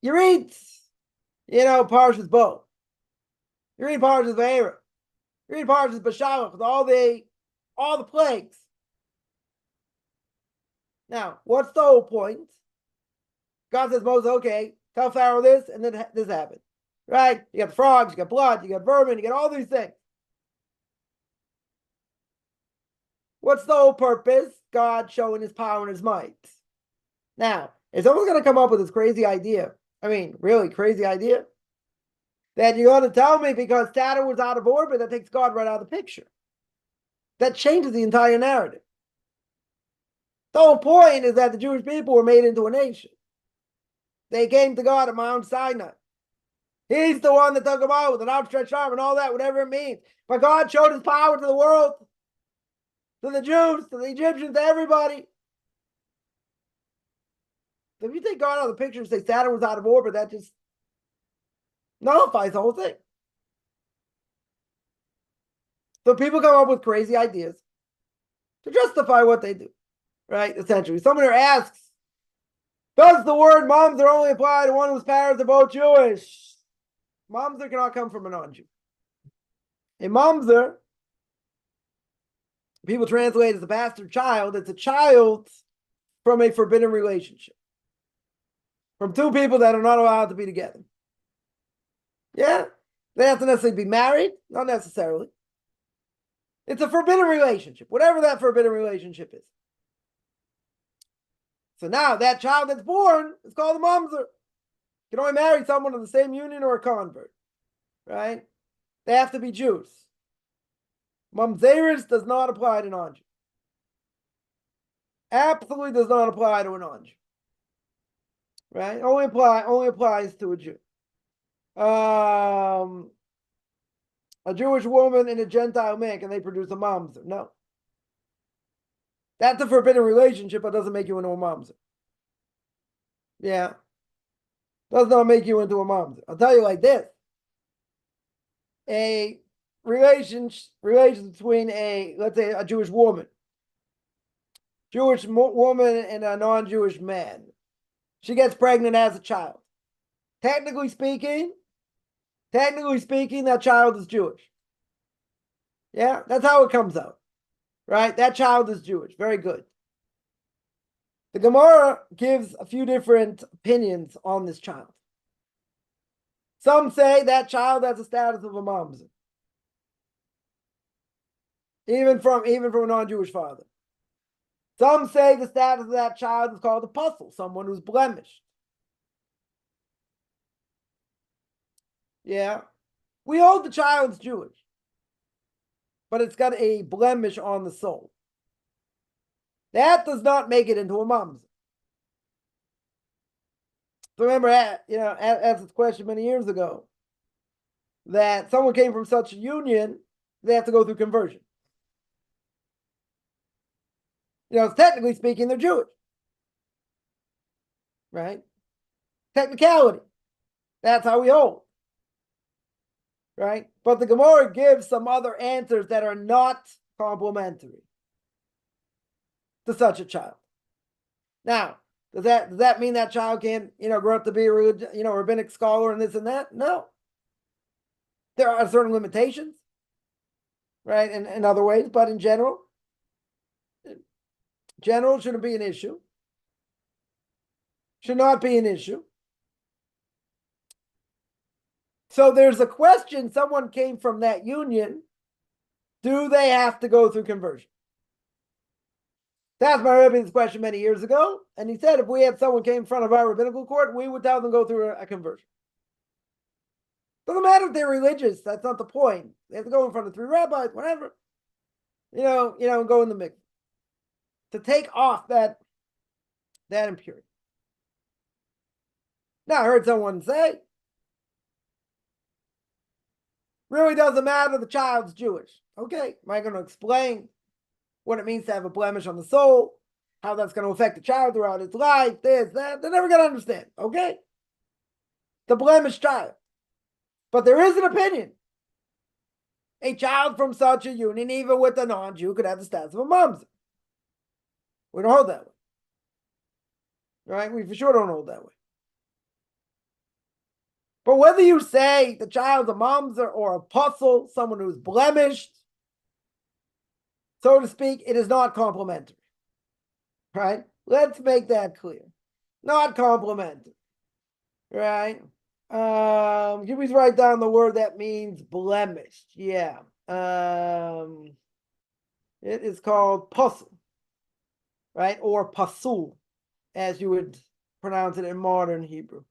You read, Parshas Bo. You read Parshas Vayera. You read Parshas Bashalach with all the plagues. Now, what's the whole point? God says, Moses, okay, tell Pharaoh this, and then this happened. right? You got the frogs, you got blood, you got vermin, you got all these things. What's the whole purpose? God showing his power and his might. Now, is someone's going to come up with this crazy idea? I mean, really crazy idea? That you're going to tell me because Saturn was out of orbit, that takes God right out of the picture. That changes the entire narrative. The whole point is that the Jewish people were made into a nation. They came to God at Mount Sinai. He's the one that took them out with an outstretched arm and all that, whatever it means. But God showed his power to the world, to the Jews, to the Egyptians, to everybody. So if you take God out of the picture and say Saturn was out of orbit, that just nullifies the whole thing. So people come up with crazy ideas to justify what they do, right? Essentially, someone here asks, does the word mamzer only apply to one whose parents are both Jewish? Mamzer cannot come from a non-Jew. A mamzer, people translate as a bastard child. It's a child from a forbidden relationship, from two people that are not allowed to be together. Yeah, they have to necessarily be married, not necessarily. It's a forbidden relationship, whatever that forbidden relationship is. So now that child that's born is called a mamzer. You can only marry someone in the same union or a convert, right? They have to be Jews. Mamzeris does not apply to non-Jew. Absolutely does not apply to a non-Jew, right? Only applies to a Jew. A Jewish woman and a Gentile man, can they produce a mamzer? No. That's a forbidden relationship, but doesn't make you into a mamzer. Yeah. Does not make you into a mamzer. I'll tell you like this. A relations between let's say a Jewish woman and a non-Jewish man. She gets pregnant as a child. Technically speaking, that child is Jewish. Yeah, that's how it comes out. Right? That child is Jewish. Very good. The Gemara gives a few different opinions on this child. Some say that child has the status of a mamzer, even from a non-Jewish father. Some say the status of that child is called a puzzle, someone who's blemished. Yeah. We hold the child's Jewish, but it's got a blemish on the soul. That does not make it into a mamzer. So remember, asked this question many years ago, that someone came from such a union, they have to go through conversion. Technically speaking, they're Jewish, right? Technicality. That's how we hold, right? But the Gemara gives some other answers that are not complementary to such a child. Now, does that mean that child can't, grow up to be a rabbinic scholar and this and that? No. There are certain limitations, right? In other ways, but in general shouldn't be an issue. Should not be an issue. So there's a question, someone came from that union, do they have to go through conversion? That's my Rabbi this question many years ago, and he said if we had someone came in front of our rabbinical court, we would tell them to go through a conversion. Doesn't matter if they're religious, that's not the point. They have to go in front of 3 rabbis, whatever. Go in the mix. To take off that impurity. Now I heard someone say, really doesn't matter, the child's Jewish. Okay, am I going to explain what it means to have a blemish on the soul, how that's going to affect the child throughout its life, this, that? They're never going to understand, okay? The blemished child. But there is an opinion. A child from such a union, even with a non-Jew, could have the status of a mamzer. We don't hold that way. Right? We for sure don't hold that way. But whether you say the child's a mamzer or a puzzle, someone who's blemished, so to speak, it is not complementary. Right? Let's make that clear. Not complementary. Right? Can we write down the word that means blemished? Yeah. It is called puzzle, right? Or pasul, as you would pronounce it in modern Hebrew,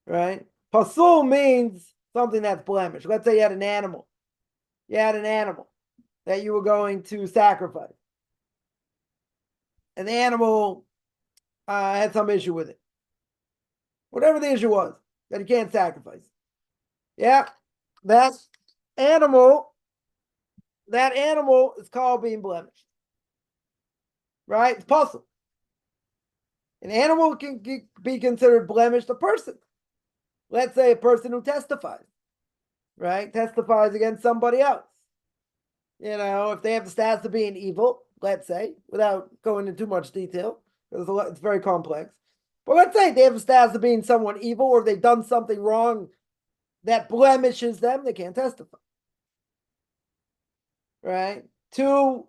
right? Pasul means something that's blemished. Let's say you had an animal. You had an animal that you were going to sacrifice. And the animal had some issue with it. Whatever the issue was, that you can't sacrifice. Yeah, that animal is called being blemished. Right? It's possible. An animal can be considered blemished. A person, let's say a person who testifies, right? Testifies against somebody else. If they have the status of being evil, let's say, without going into too much detail, because it's very complex. But let's say they have the status of being someone evil, or they've done something wrong that blemishes them, they can't testify. Right? Two,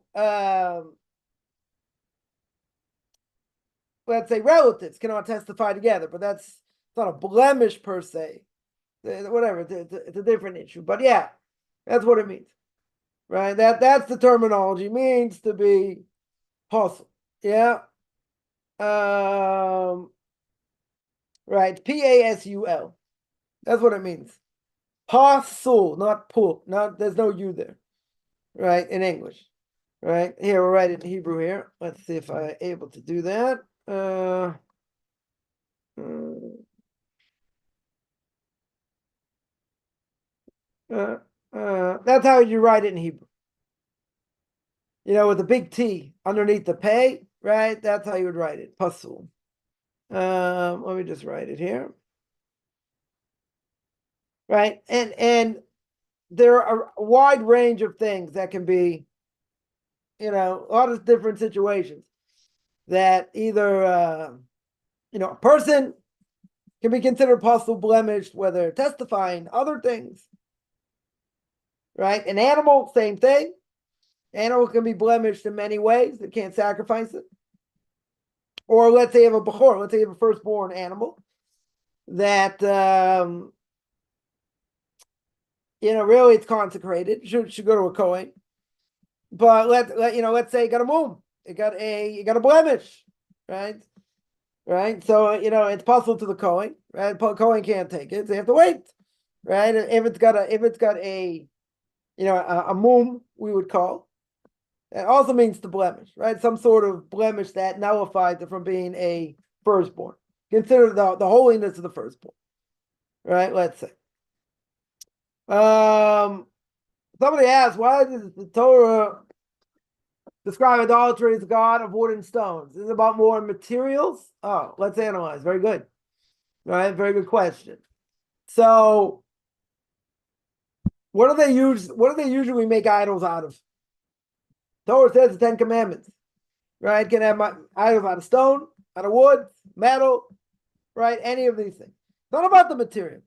let's say relatives cannot testify together, but it's not a blemish per se. Whatever, it's a different issue. But yeah, that's what it means. Right? That's the terminology. Means to be possible. Yeah. Right. Pasul. That's what it means. Pasul, not pul. There's no U there. Right, in English. Right. Here, we'll write it in Hebrew here. Let's see if I'm able to do that. That's how you write it in Hebrew. With a big T underneath the pay, right? That's how you would write it. Pasul. Let me just write it here. Right, and there are a wide range of things that can be, a lot of different situations that either, a person can be considered possible blemished, whether testifying, other things. Right, an animal, same thing. Animal can be blemished in many ways. They can't sacrifice it. Or let's say you have a bechor, let's say you have a firstborn animal that, really it's consecrated. Should go to a Kohen. But let's say you got a mum, you got a blemish, right? Right. So it's possible to the Kohen, right? Kohen can't take it. They have to wait, right? If it's got a a mum, we would call. It also means to blemish, right? Some sort of blemish that nullifies it from being a firstborn. Consider the holiness of the firstborn, right? Let's say. Somebody asked, why does the Torah describe idolatry as a god of wood and stones? Is it about more materials? Oh, let's analyze. Very good. All right, very good question. So, what do they usually make idols out of? Torah says the 10 Commandments, right? Can have idols out of stone, out of wood, metal, right? Any of these things. It's not about the material,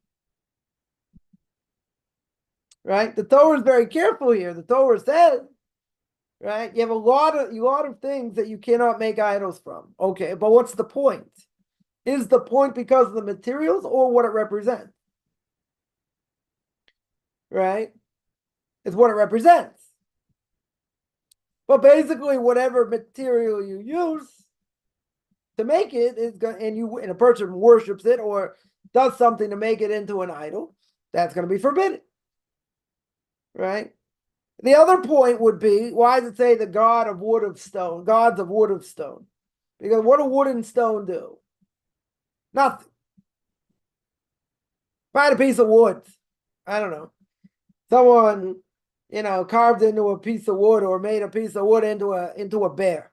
right? The Torah is very careful here. The Torah says, right, you have a lot of things that you cannot make idols from. Okay, but what's the point? Is the point because of the materials or what it represents? Right? It's what it represents. But basically, whatever material you use to make it is going, and a person worships it or does something to make it into an idol, that's going to be forbidden. Right? The other point would be, why does it say the gods of wood of stone? Because what do wood and stone do? Nothing. Find a piece of wood. I don't know. Someone, carved into a piece of wood or made a piece of wood into a bear.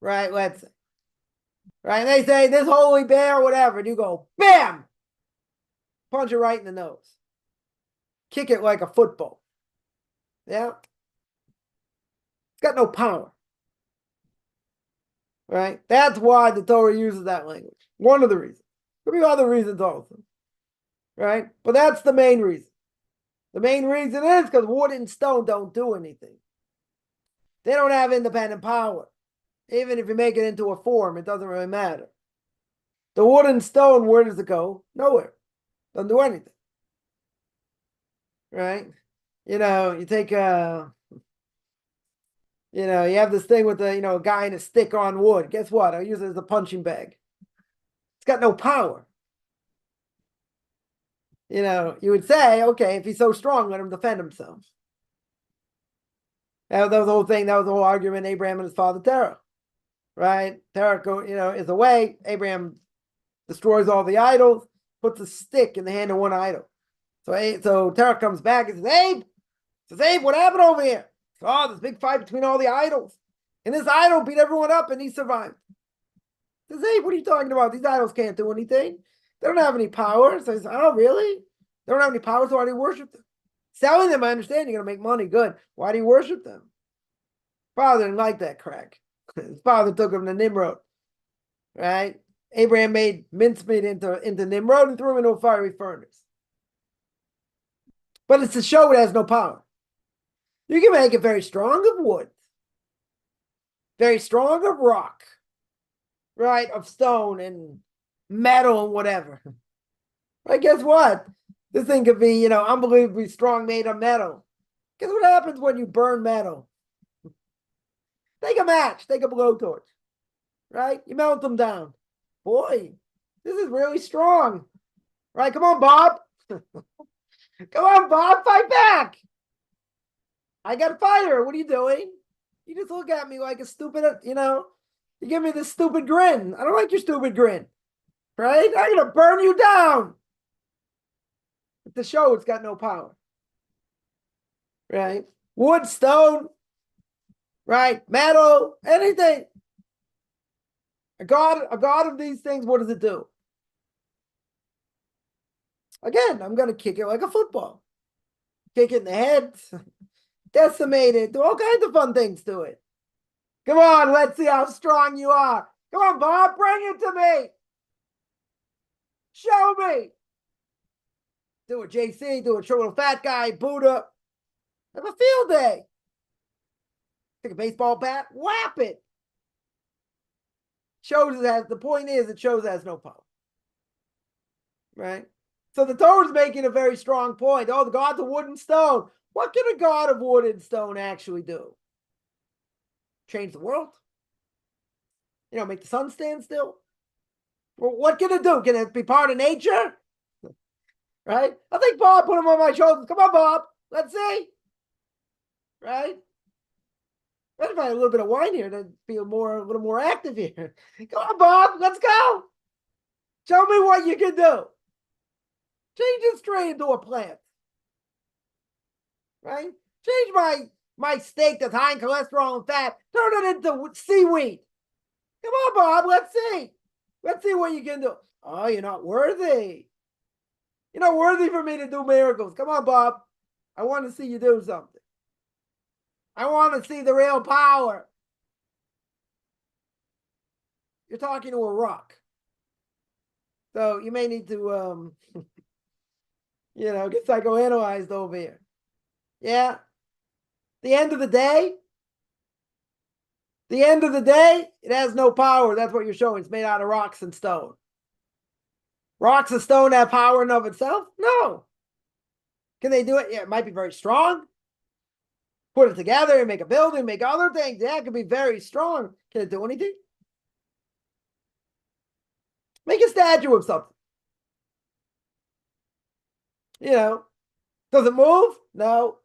Right? Let's say. Right? And they say this holy bear or whatever, and you go, bam! Punch it right in the nose. Kick it like a football. Yeah? It's got no power. Right? That's why the Torah uses that language. One of the reasons. Could be other reasons also. Right? But that's the main reason. The main reason is because wood and stone don't do anything. They don't have independent power. Even if you make it into a form, it doesn't really matter. The wood and stone, where does it go? Nowhere. Doesn't do anything. Right? You take you have this thing with the, a guy in a stick on wood. Guess what? I use it as a punching bag. It's got no power. You would say, okay, if he's so strong, let him defend himself. That was the whole thing. That was the whole argument. Abraham and his father Terah, right? Terah, is away. Abraham destroys all the idols, puts a stick in the hand of one idol. So Terah comes back and says, Abe, what happened over here? Oh, this big fight between all the idols. And this idol beat everyone up and he survived. Says, Abe, what are you talking about? These idols can't do anything. They don't have any power. So he says, oh, really? They don't have any power, so why do you worship them? Selling them, I understand you're going to make money. Good. Why do you worship them? Father didn't like that crack. His father took him to Nimrod. Right? Abraham made mincemeat into Nimrod and threw him into a fiery furnace. But it's to show it has no power. You can make it very strong of wood, very strong of rock, right? Of stone and metal and whatever. Right? Guess what? This thing could be, unbelievably strong, made of metal. Guess what happens when you burn metal? Take a match, take a blowtorch, right? You melt them down. Boy, this is really strong. Right? Come on, Bob. Come on, Bob, fight back. I got fire. What are you doing? You just look at me like a stupid, you give me this stupid grin. I don't like your stupid grin. Right? I'm going to burn you down. But to show it's got no power. Right? Wood, stone, right? Metal, anything. A God of these things, what does it do? Again, I'm going to kick it like a football. Kick it in the head, decimate it, do all kinds of fun things to it. Come on, let's see how strong you are. Come on, Bob, bring it to me. Show me. Do it, JC, do it, show little fat guy, Buddha. Have a field day. Take a baseball bat, whap it. The point is, it shows it has no power. Right? So the Torah is making a very strong point. Oh, the gods of wood and stone. What can a god of wood and stone actually do? Change the world? Make the sun stand still? Well, what can it do? Can it be part of nature? Right? I think Bob put him on my shoulders. Come on, Bob. Let's see. Right? If I had a little bit of wine here, to be a little more active here. Come on, Bob. Let's go. Show me what you can do. Change this tree into a plant. Right? Change my steak that's high in cholesterol and fat. Turn it into seaweed. Come on, Bob. Let's see. Let's see what you can do. Oh, you're not worthy. You're not worthy for me to do miracles. Come on, Bob. I want to see you do something. I want to see the real power. You're talking to a rock. So you may need to, get psychoanalyzed over here. Yeah. The end of the day, it has no power. That's what you're showing. It's made out of rocks and stone. Rocks and stone have power in of itself? No. Can they do it? Yeah, it might be very strong. Put it together and make a building, make other things. Yeah, it could be very strong. Can it do anything? Make a statue of something. Does it move? No.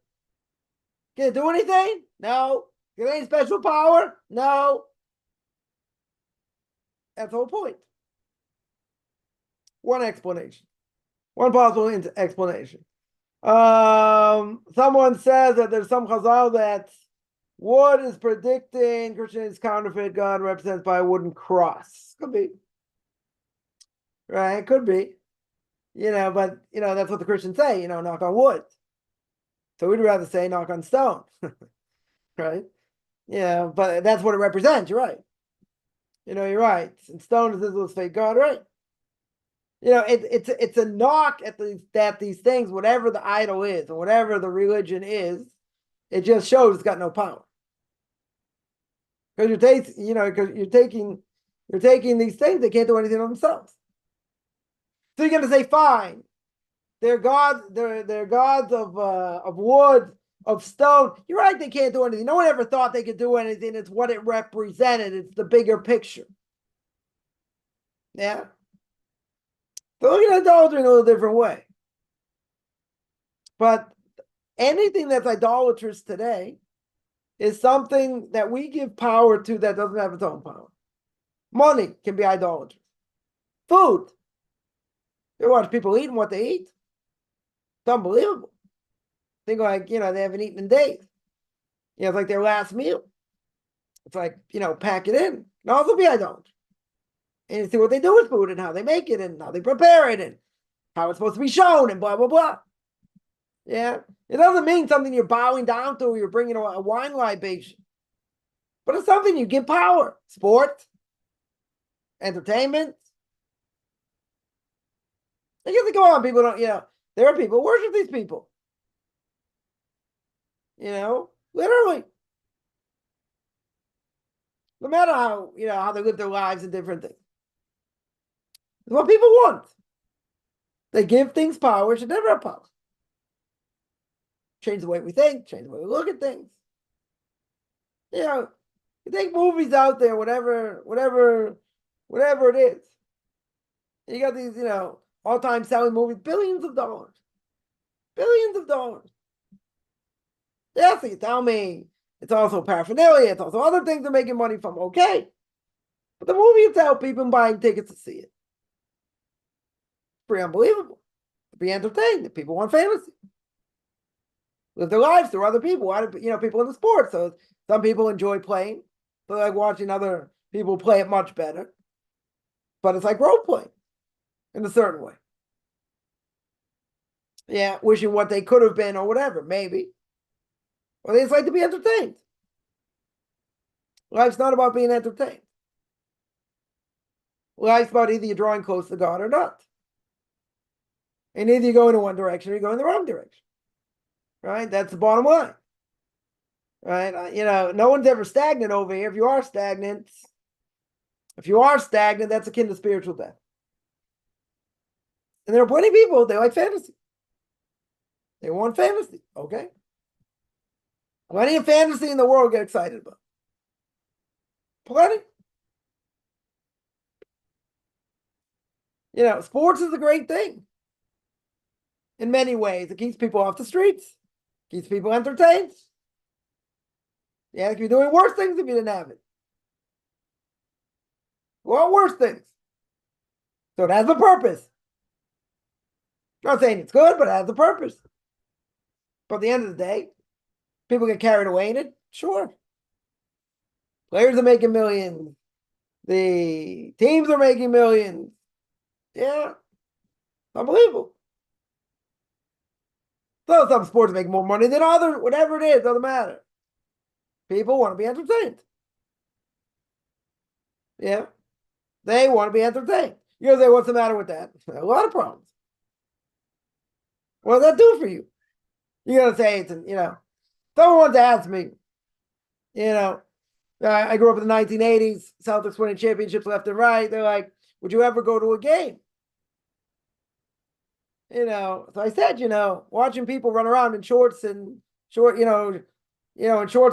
Can it do anything? No. Get any special power? No. That's the whole point. One explanation. One possible explanation. Someone says that there's some chazal that wood is predicting Christianity's counterfeit God represented by a wooden cross. Could be. Right? Could be. But that's what the Christians say, knock on wood. So we'd rather say knock on stone. Right? But that's what it represents. You're right. You're right. And stone is Israel's fake God, right? It's a knock at these things, whatever the idol is, or whatever the religion is, it just shows it's got no power. Because you're taking these things, they can't do anything on themselves. So you're gonna say, fine, They're gods. They're gods of wood, of stone. You're right. They can't do anything. No one ever thought they could do anything. It's what it represented. It's the bigger picture. Yeah. So look at idolatry in a little different way. But anything that's idolatrous today is something that we give power to that doesn't have its own power. Money can be idolatrous. Food. You watch people eating what they eat. It's unbelievable. Think like, they haven't eaten in days. It's like their last meal. It's like, pack it in. It can also be idolatry. And you see what they do with food and how they make it and how they prepare it and how it's supposed to be shown and blah, blah, blah. Yeah. It doesn't mean something you're bowing down to or you're bringing a wine libation. But it's something you give power. Sport, entertainment. I guess they go on. People don't, there are people who worship these people. Literally. No matter how, how they live their lives and different things. It's what people want. They give things power, it should never have power. Change the way we think, change the way we look at things. You take movies out there, whatever it is. You got these, all-time selling movies, billions of dollars. Billions of dollars. Yeah, so you tell me it's also paraphernalia, it's also other things they're making money from. Okay. But the movie itself, people buying tickets to see it. It's pretty unbelievable. To be entertained. People want fantasy. Live their lives through other people. People in the sport. So some people enjoy playing. So they like watching other people play it much better. But it's like role playing in a certain way. Yeah, wishing what they could have been or whatever, maybe. Or they just like to be entertained. Life's not about being entertained. Life's about either you're drawing close to God or not. And either you go in one direction or you go in the wrong direction. Right? That's the bottom line. Right? No one's ever stagnant over here. If you are stagnant, that's akin to spiritual death. And there are plenty of people, they like fantasy. They want fantasy. Okay. Plenty of fantasy in the world get excited about. Plenty. Sports is a great thing. In many ways. It keeps people off the streets. Keeps people entertained. Yeah, they could be doing worse things if you didn't have it. Well, worse things. So it has a purpose. I'm not saying it's good, but it has a purpose. But at the end of the day, people get carried away in it. Sure. Players are making millions. The teams are making millions. Yeah. Unbelievable. So some sports make more money than others. Whatever it is, doesn't matter. People want to be entertained. Yeah. They want to be entertained. You're going to say, what's the matter with that? A lot of problems. What does that do for you? You're going to say, someone once asked me, I grew up in the 1980s, Celtics winning championships left and right. They're like, would you ever go to a game? So I said, watching people run around in shorts and in short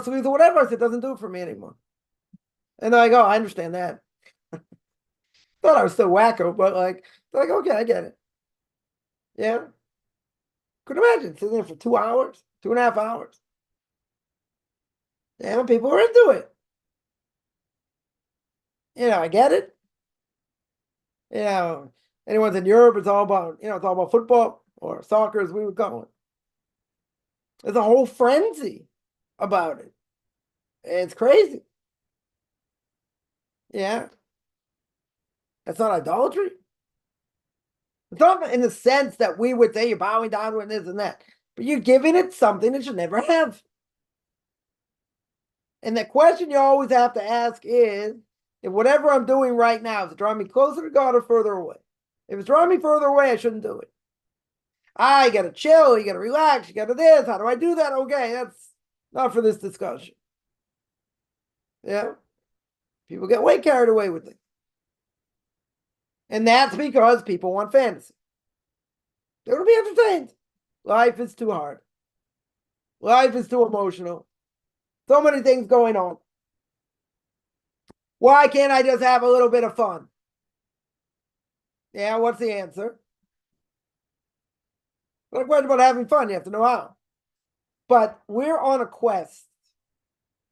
sleeves or whatever, I said, doesn't do it for me anymore. And they're like, oh, I understand that. Thought I was still wacko, but they're like, okay, I get it. Yeah. Could imagine sitting there for 2 hours, 2.5 hours. Yeah, people are into it. I get it. Anyone's in Europe, it's all about football or soccer, as we would call it. There's a whole frenzy about it. It's crazy. Yeah. That's not idolatry. It's not in the sense that we would say you're bowing down to this and that, but you're giving it something it should never have. And the question you always have to ask is, if whatever I'm doing right now, is it drawing me closer to God or further away? If it's drawing me further away, I shouldn't do it. You got to chill, you got to relax, you got to this. How do I do that? Okay, that's not for this discussion. Yeah. People get way carried away with it. And that's because people want fantasy. They want to be entertained. Life is too hard. Life is too emotional. So many things going on. Why can't I just have a little bit of fun? Yeah, what's the answer? Well, the question about having fun, you have to know how. But we're on a quest.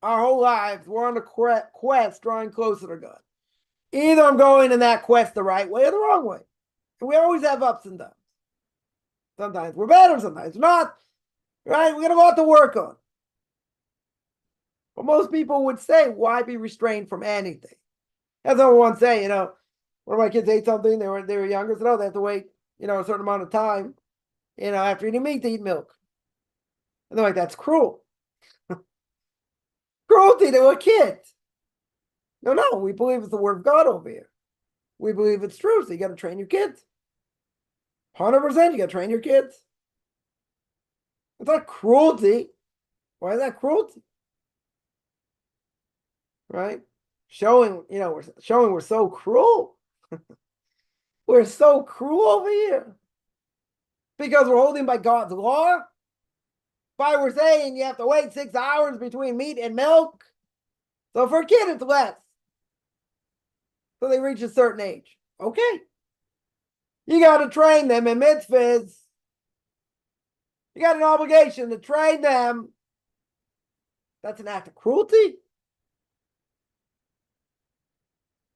Our whole lives, we're on a quest drawing closer to God. Either I'm going in that quest the right way or the wrong way. And we always have ups and downs. Sometimes we're better, sometimes we're not. Right? We got a lot to work on. But most people would say, why be restrained from anything? As someone once say, one of my kids ate something, they were younger, so they have to wait, a certain amount of time, after eating meat to eat milk. And they're like, that's cruel. Cruelty to a kid. No, we believe it's the word of God over here. We believe it's true, so you got to train your kids. 100%, you got to train your kids. It's not cruelty. Why is that cruelty? Right? Showing, we're so cruel. We're so cruel over here. Because we're holding by God's law. If I were saying you have to wait 6 hours between meat and milk. So for a kid, it's less. So they reach a certain age. Okay. You got to train them in mitzvahs. You got an obligation to train them. That's an act of cruelty.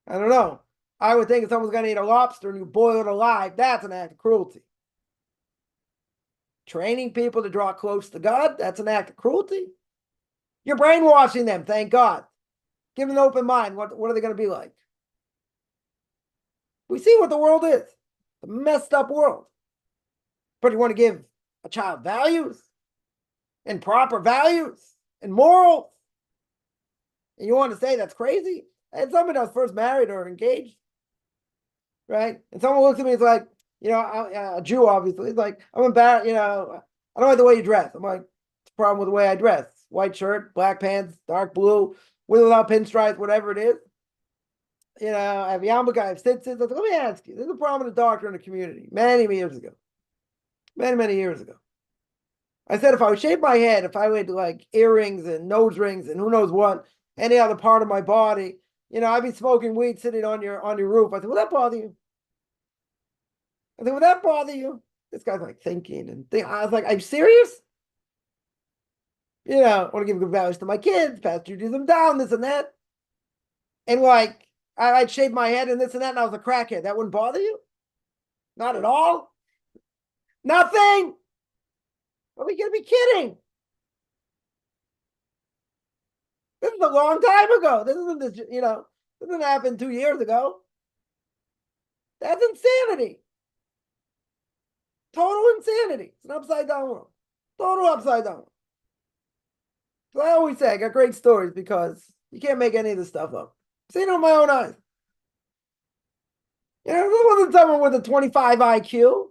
I don't know. I would think if someone's going to eat a lobster and you boil it alive, that's an act of cruelty. Training people to draw close to God, that's an act of cruelty. You're brainwashing them, thank God. Give them an open mind. What are they going to be like? We see what the world is. A messed up world. But you want to give a child values and proper values and morals. And you want to say that's crazy? And someone else first married or engaged, right? And someone looks at me, it's like, a Jew, obviously. It's like, I'm embarrassed, I don't like the way you dress. I'm like, it's a problem with the way I dress. White shirt, black pants, dark blue, with or without pinstripes, whatever it is. I have yarmulke, I have tzitzit. Let me ask you, this is a prominent doctor in the community many years ago. Many years ago. I said if I would shave my head, if I would like earrings and nose rings and who knows what, any other part of my body, I'd be smoking weed sitting on your roof. I said, will that bother you? I said, will that bother you? This guy's like thinking and I was like, are you serious? I want to give good values to my kids, pass Judaism down, this and that. And like, I'd shave my head and this and that, and I was a crackhead. That wouldn't bother you? Not at all? Nothing? Are we going to be kidding? This is a long time ago. This didn't happen 2 years ago. That's insanity. Total insanity. It's an upside down world. Total upside down. So I always say I got great stories because you can't make any of this stuff up. I've seen it with my own eyes. This wasn't someone with a 25 IQ.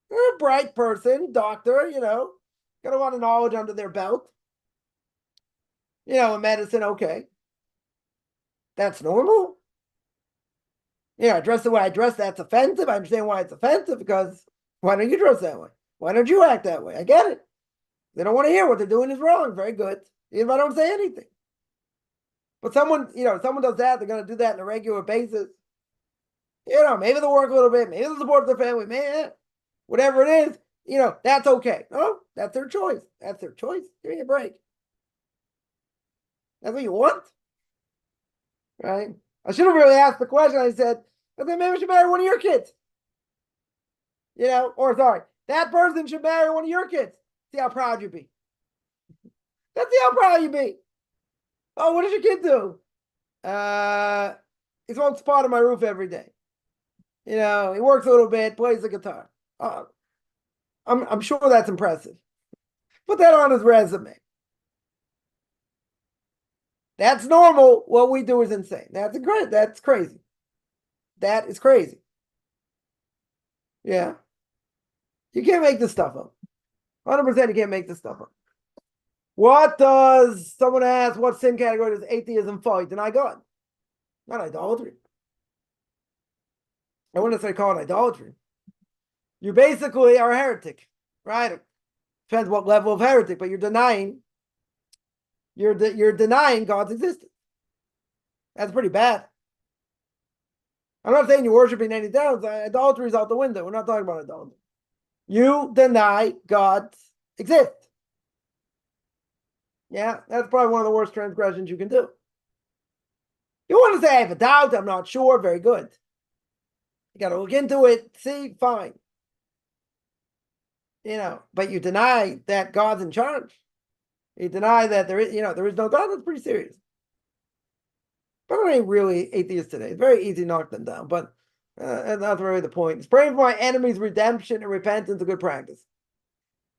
They're a bright person, doctor, got a lot of knowledge under their belt. In medicine, okay. That's normal. I dress the way I dress, that's offensive. I understand why it's offensive because why don't you dress that way? Why don't you act that way? I get it. They don't want to hear what they're doing is wrong. Very good. Even if I don't say anything. But someone does that, they're going to do that on a regular basis. Maybe they'll work a little bit, maybe they'll support their family, man, whatever it is, that's okay. No, that's their choice. That's their choice. Give me a break. That's what you want? Right? I should have really asked the question. I said, maybe we should marry one of your kids. That person should marry one of your kids. See how proud you be. Let's see how proud you be. Oh, what does your kid do? He smokes pot on my roof every day. He works a little bit, plays the guitar. I'm sure that's impressive. Put that on his resume. That's normal. What we do is insane. That's crazy. That is crazy. Yeah. You can't make this stuff up. 100% you can't make this stuff up. Someone asked, what sin category does atheism fall? You deny God. Not idolatry. I wouldn't necessarily call it idolatry. you basically are a heretic, right? Depends what level of heretic, but you're denying God's existence. That's pretty bad. I'm not saying you're worshiping any devils. Idolatry is out the window. We're not talking about idolatry. You deny God exists. Yeah, that's probably one of the worst transgressions you can do. You want to say, I have a doubt, I'm not sure, very good. You got to look into it, see, fine. But you deny that God's in charge. You deny that there is no God, that's pretty serious. But I ain't really atheist today. It's very easy to knock them down, but that's not really the point. It's praying for my enemies' redemption and repentance, a good practice.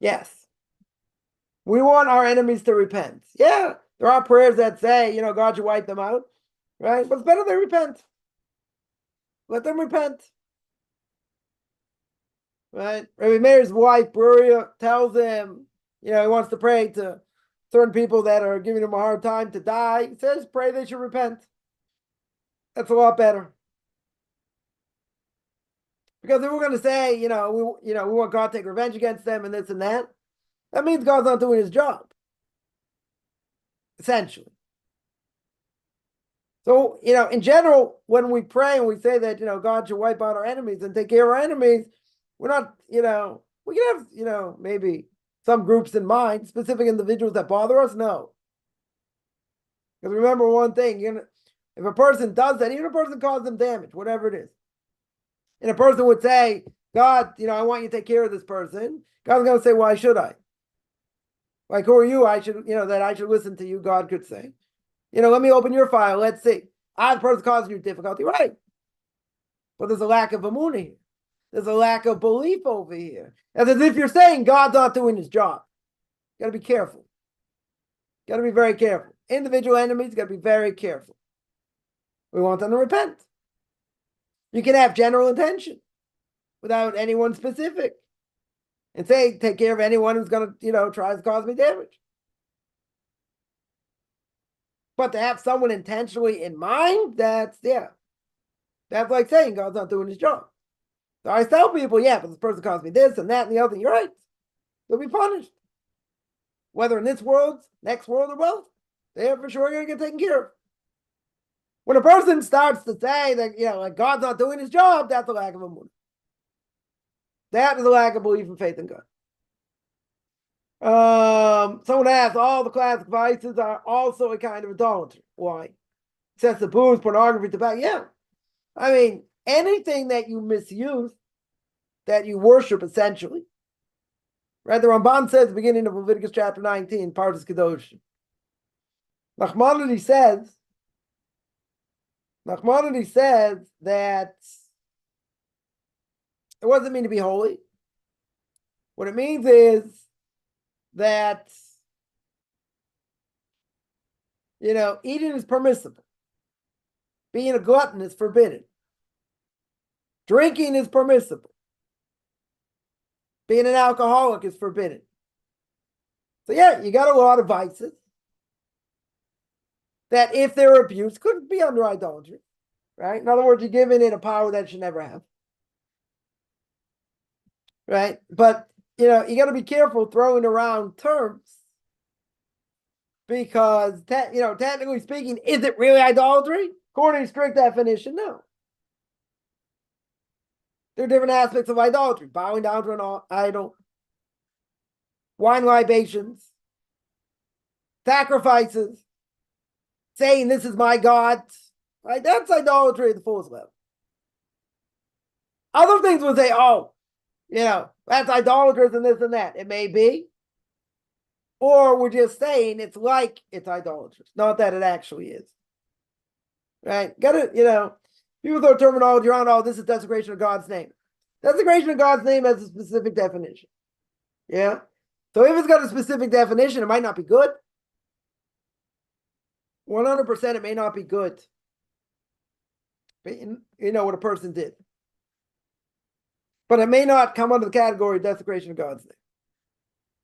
Yes. We want our enemies to repent. Yeah, there are prayers that say, God should wipe them out, right? But it's better they repent. Let them repent. Right? Rabbi Meir's wife, Bruria, tells him, he wants to pray to certain people that are giving him a hard time to die. He says, pray they should repent. That's a lot better. Because if we're going to say, we want God to take revenge against them and this and that, that means God's not doing his job. Essentially. So, in general, when we pray and we say that, God should wipe out our enemies and take care of our enemies, we're not, we can have, maybe some groups in mind, specific individuals that bother us. No. Because remember one thing, if a person does that, even if a person causes them damage, whatever it is, and a person would say, God, I want you to take care of this person, God's going to say, why should I? Like, who are you? I should, that I should listen to you, God could say. Let me open your file. Let's see. The person causing you difficulty, right? But there's a lack of emunah here. There's a lack of belief over here. As if you're saying God's not doing his job. You got to be careful. Got to be very careful. Individual enemies, got to be very careful. We want them to repent. You can have general intention without anyone specific. And say, take care of anyone who's going to, try to cause me damage. But to have someone intentionally in mind, that's like saying God's not doing his job. So I tell people, but this person caused me this and that and the other thing. You're right. They'll be punished. Whether in this world, next world, or both. They're for sure going to get taken care of. When a person starts to say that, like God's not doing his job, that's a lack of emunah. That is a lack of belief and faith in God. Someone asked, all the classic vices are also a kind of idolatry. Why? Excessive booze, pornography, tobacco. Yeah. I mean, anything that you misuse, that you worship essentially. Right? The Ramban says, beginning of Leviticus chapter 19, Parshas Kadosh. Nachmanides says that it doesn't mean to be holy. What it means is that, eating is permissible. Being a glutton is forbidden. Drinking is permissible. Being an alcoholic is forbidden. So you got a lot of vices that if they're abused could be under idolatry, right? In other words, you're giving it a power that it should never have. Right? But, you got to be careful throwing around terms because, technically speaking, is it really idolatry? According to strict definition, no. There are different aspects of idolatry. Bowing down to an idol, wine libations, sacrifices, saying this is my God. Right? That's idolatry at the fullest level. Other things would say, that's idolatrous and this and that. It may be. Or we're just saying it's like it's idolatrous. Not that it actually is. Right? People throw terminology around, this is desecration of God's name. Desecration of God's name has a specific definition. Yeah? So if it's got a specific definition, it might not be good. 100% it may not be good. But you know what a person did. But it may not come under the category of desecration of God's name.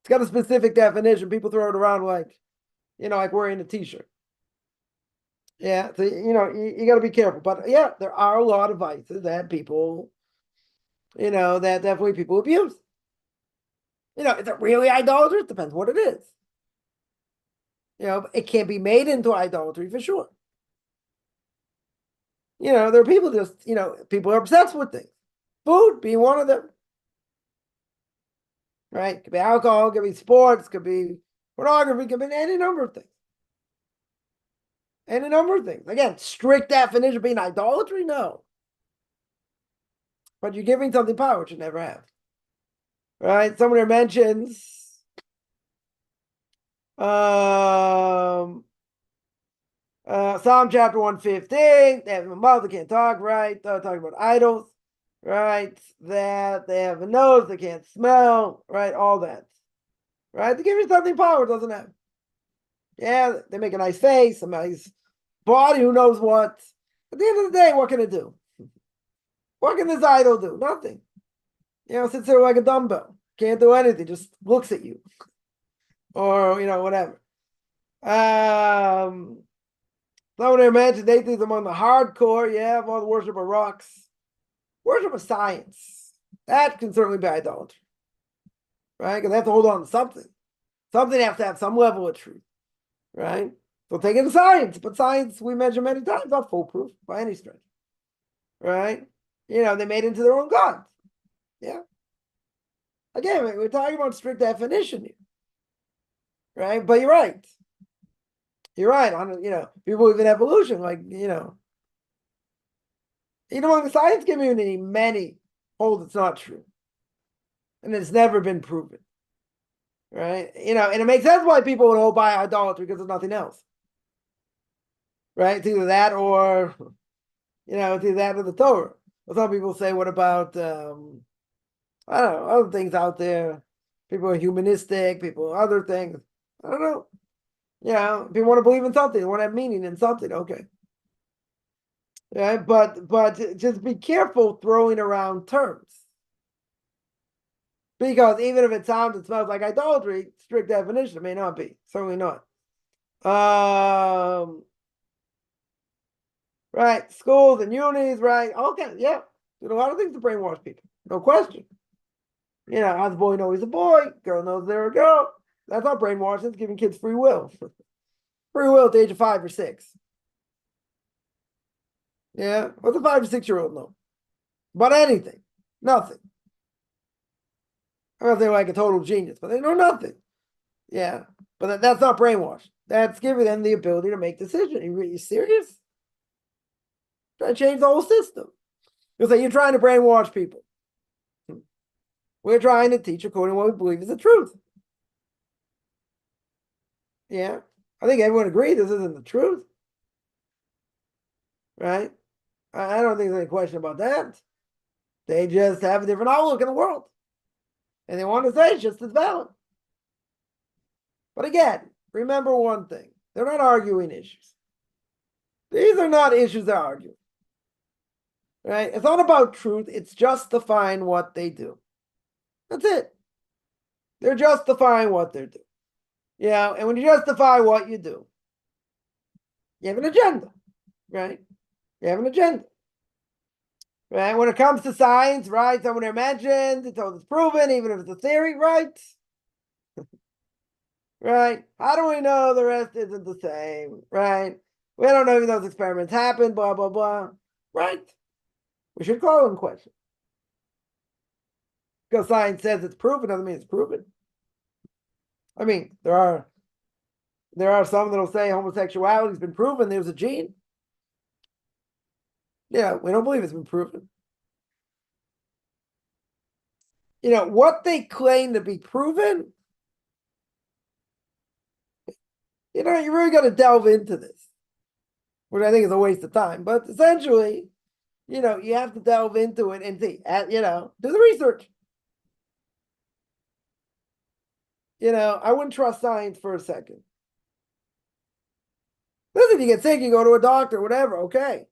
It's got a specific definition. People throw it around like wearing a t-shirt. Yeah, so you got to be careful. But there are a lot of vices that people that definitely people abuse. Is it really idolatry? It depends what it is. It can't be made into idolatry for sure. There are people people are obsessed with things. Food being one of them. Right? It could be alcohol, it could be sports, it could be pornography, it could be any number of things. Any number of things. Again, strict definition being idolatry? No. But you're giving something power, which you never have. Right? Someone here mentions Psalm chapter 115, they have a mouth, they can't talk, right? They're talking about idols, right? That they have a nose, they can't smell, right? All that. Right? They give you something power doesn't have. Yeah, they make a nice face, a nice body, who knows what. At the end of the day, what can it do? What can this idol do? Nothing. Sits there like a dumbbell. Can't do anything, just looks at you. Or, whatever. Someone imagine atheists among the hardcore, of all the worship of rocks. Worship of science. That can certainly be idolatry. Right? Because they have to hold on to something. Something has to have some level of truth. Right? So take it to science. But science, we mentioned many times, not foolproof by any stretch. Right? They made into their own gods. Yeah. Again, we're talking about strict definition here. Right? But you're right. You're right. People believe in evolution, even among the science community, many hold it's not true. And it's never been proven. Right? And it makes sense why people would hold by idolatry because there's nothing else. Right? It's either that or, it's either that or the Torah. Well, some people say, what about, I don't know, other things out there. People are humanistic, people other things. I don't know. People want to believe in something, they want to have meaning in something, okay. Yeah, but just be careful throwing around terms. Because even if it sounds and smells like idolatry, strict definition, it may not be. Certainly not. Right, schools and unis, right? Okay, yeah. There's a lot of things to brainwash people. No question. How the boy knows he's a boy, girl knows they're a girl. That's not brainwashing, it's giving kids free will. Free will at the age of 5 or 6. Yeah, what's a 5 or 6-year-old know? About anything. Nothing. I don't know if they're like a total genius, but they know nothing. Yeah, but that's not brainwash. That's giving them the ability to make decisions. Are you serious? Try to change the whole system. You'll say you're trying to brainwash people. We're trying to teach according to what we believe is the truth. Yeah, I think everyone agrees this isn't the truth. Right? I don't think there's any question about that. They just have a different outlook in the world. And they want to say it's just as valid. But again, remember one thing. They're not arguing issues. These are not issues they're arguing. Right? It's not about truth. It's justifying what they do. That's it. They're justifying what they're doing. And when you justify what you do, you have an agenda. Right? You have an agenda. Right? When it comes to science, right? Someone here mentioned, it's proven, even if it's a theory, right? Right? How do we know the rest isn't the same? Right? We don't know if those experiments happened, blah, blah, blah. Right? We should call in question. Because science says it's proven doesn't mean it's proven. I mean, there are some that'll say homosexuality's been proven, there's a gene. Yeah, we don't believe it's been proven. What they claim to be proven, you really got to delve into this, which I think is a waste of time. But essentially, you have to delve into it and see, do the research. I wouldn't trust science for a second. Listen, you get sick, you go to a doctor, whatever, okay.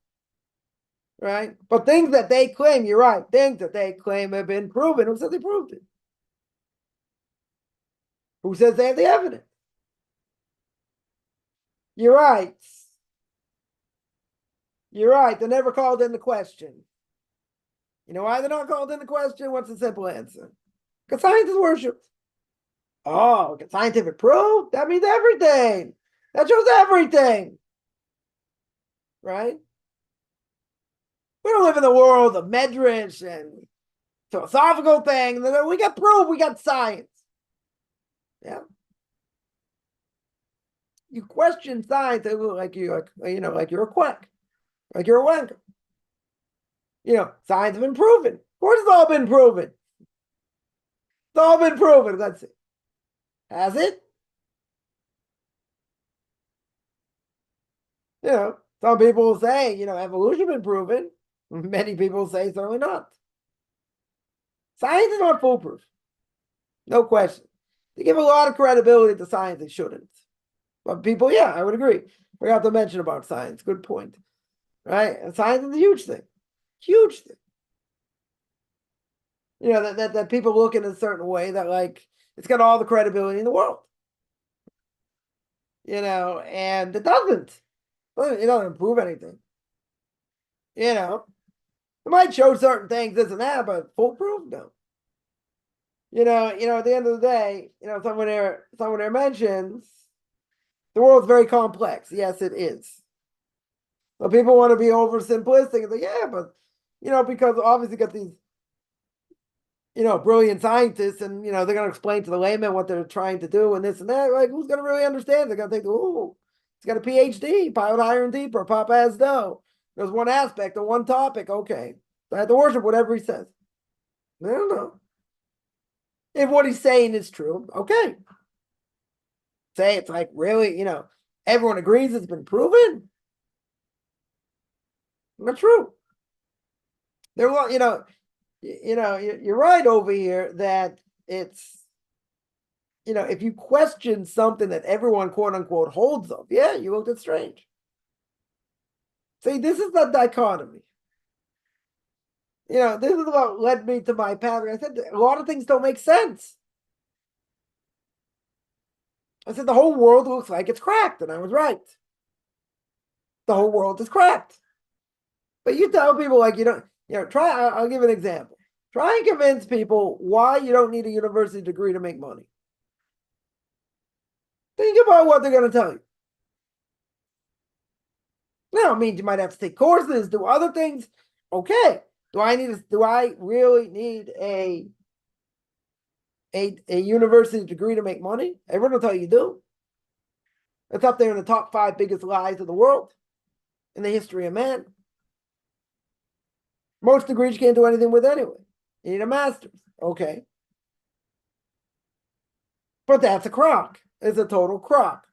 Right? But things that they claim, you're right, things that they claim have been proven, who says they proved it? Who says they have the evidence? You're right. You're right, they're never called into question. You know why they're not called into question? What's the simple answer? Because science is worshipped. Oh, get scientific proof? That means everything. That shows everything. Right? We don't live in the world of medrash and philosophical things. We got proof, we got science. Yeah. You question science like you're a quack, like you're a wanker. Science has been proven. Of course, it's all been proven. It's all been proven. Let's see. Has it? Some people say, evolution been proven. Many people say certainly not. Science is not foolproof. No question. They give a lot of credibility to science, they shouldn't. But people, yeah, I would agree. Forgot to mention about science. Good point. Right? And science is a huge thing. Huge thing. That people look in a certain way that like it's got all the credibility in the world. And it doesn't. It doesn't improve anything. It might show certain things, this and that, but foolproof, no. At the end of the day, someone there mentions the world's very complex. Yes, it is. But people want to be oversimplistic. It's like, yeah, but because obviously got these brilliant scientists, and they're going to explain to the layman what they're trying to do and this and that. Like, who's going to really understand? They're going to think, oh, he's got a PhD, pilot higher and deeper, Papa has dough. There's one aspect of one topic. Okay, so I have to worship whatever he says. I don't know. If what he's saying is true, okay. Say it's like really, everyone agrees it's been proven. Not true. You're right over here that it's, if you question something that everyone quote unquote holds of, yeah, you looked at strange. See, this is the dichotomy. This is what led me to my path. I said a lot of things don't make sense. I said the whole world looks like it's cracked, and I was right. The whole world is cracked. But you tell people like try. I'll give an example. Try and convince people why you don't need a university degree to make money. Think about what they're going to tell you. Now, it means you might have to take courses, do other things. Okay. Do I really need a university degree to make money? Everyone will tell you do. It's up there in the top 5 biggest lies of the world in the history of man. Most degrees you can't do anything with anyway. You need a master's. Okay. But that's a crock. It's a total crock.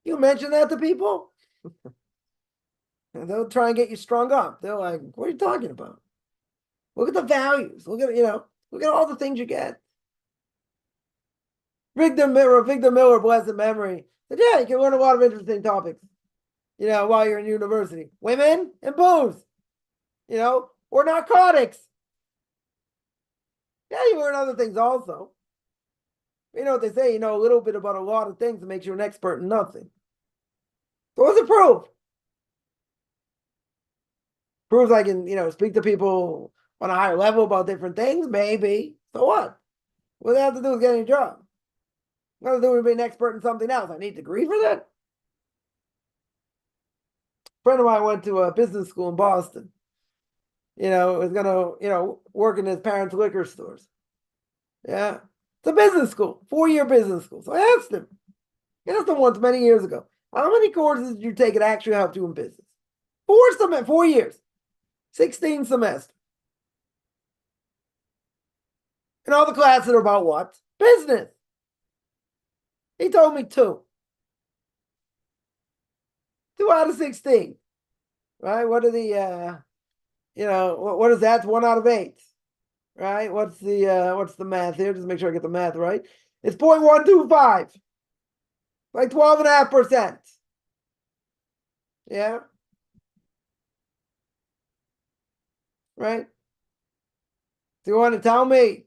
You mention that to people, and they'll try and get you strung up. They're like, what are you talking about? Look at the values. Look at all the things you get. Victor Miller, blessed memory, said, yeah, you can learn a lot of interesting topics, while you're in university. Women and booze, or narcotics. Yeah, you learn other things also. You know what they say, a little bit about a lot of things that makes you an expert in nothing. So what's it prove? Proves I can, speak to people on a higher level about different things, maybe. So what? What do I have to do with getting a job? What do I have to do with being an expert in something else? I need a degree for that? A friend of mine went to a business school in Boston. Was gonna, work in his parents' liquor stores. Yeah. It's a business school, 4-year business school. So I asked him once many years ago, how many courses did you take that actually helped you in business? 4 years, 16 semesters. And all the classes are about what? Business. He told me 2. 2 out of 16. Right? What are the what is that? It's 1 out of 8. Right? What's the math here? Just make sure I get the math right. It's 0.125. Like 12.5%. Yeah. Right? So you want to tell me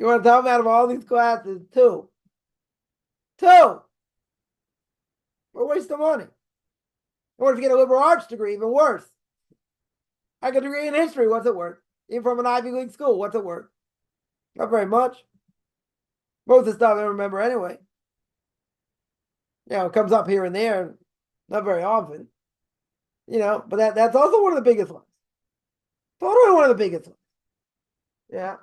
out of all these classes, 2. 2. We're wasting money. Or if you get a liberal arts degree, even worse. I got a degree in history. What's it worth? Even from an Ivy League school, what's it worth? Not very much. Most of the stuff I don't remember anyway. It comes up here and there, not very often. But that's also one of the biggest ones. Totally one of the biggest ones. Yeah.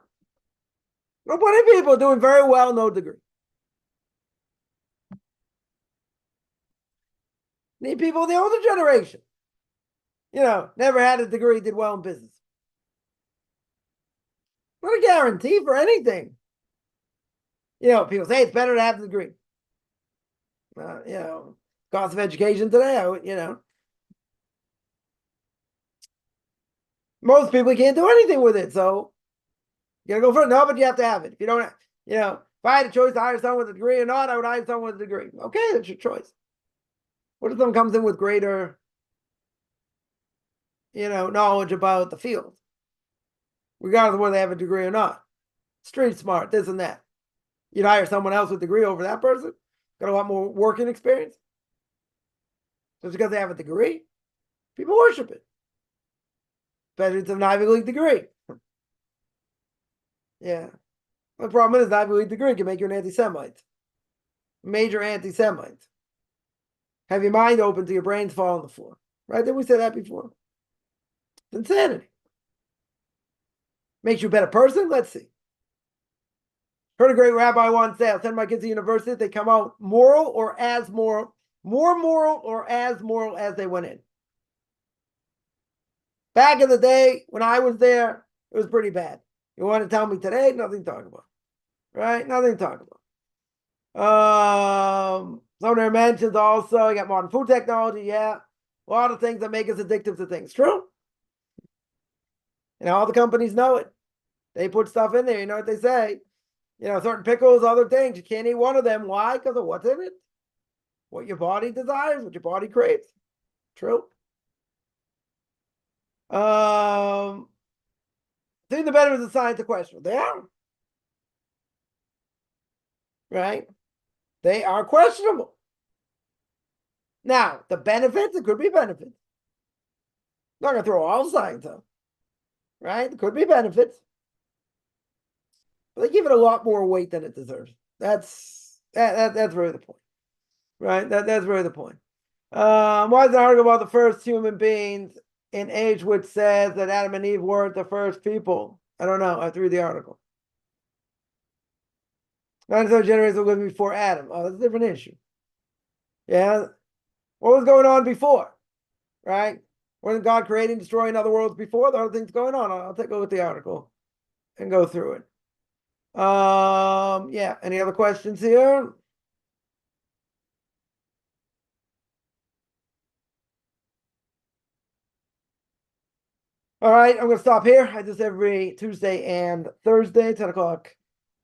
Well, plenty of people doing very well, no degree. Need people in the older generation. Never had a degree, did well in business. Not a guarantee for anything. People say it's better to have the degree. Cost of education today, most people can't do anything with it. So you gotta go for it. No, but you have to have it. If you don't, if I had a choice to hire someone with a degree or not, I would hire someone with a degree. Okay, that's your choice. What if someone comes in with greater, knowledge about the field, regardless of whether they have a degree or not? Street smart, this and that. You'd hire someone else with a degree over that person, got a lot more working experience. Just because they have a degree, people worship it. Especially it's an Ivy League degree. Yeah. The problem is, an Ivy League degree can make you an anti-Semite. Major anti-Semite. Have your mind open to your brains fall on the floor. Right? Didn't we say that before? It's insanity. Makes you a better person? Let's see. Heard a great rabbi once say, I'll send my kids to university if they come out moral or as moral, more moral or as moral as they went in. Back in the day, when I was there, it was pretty bad. You want to tell me today? Nothing to talk about. Right? Nothing to talk about. Some of their mentions also, you got modern food technology, yeah. A lot of things that make us addictive to things. True? All the companies know it. They put stuff in there, you know what they say. Certain pickles, other things. You can't eat one of them. Why? Because of what's in it. What your body desires, what your body craves. True. Think the better is the science of question. They are. Right? They are questionable. Now, the benefits, it could be benefits. I'm not going to throw all science out. Right? It could be benefits. But they give it a lot more weight than it deserves. That's really the point. Right? That's really the point. Why is the article about the first human beings in age which says that Adam and Eve weren't the first people? I don't know. I threw the article. 97 generations were living before Adam. Oh, that's a different issue. Yeah. What was going on before? Right? Wasn't God creating, destroying other worlds before? There are things going on. I'll take a look at the article and go through it. Yeah. Any other questions here? All right, I'm going to stop here. I do this every Tuesday and Thursday, 10 o'clock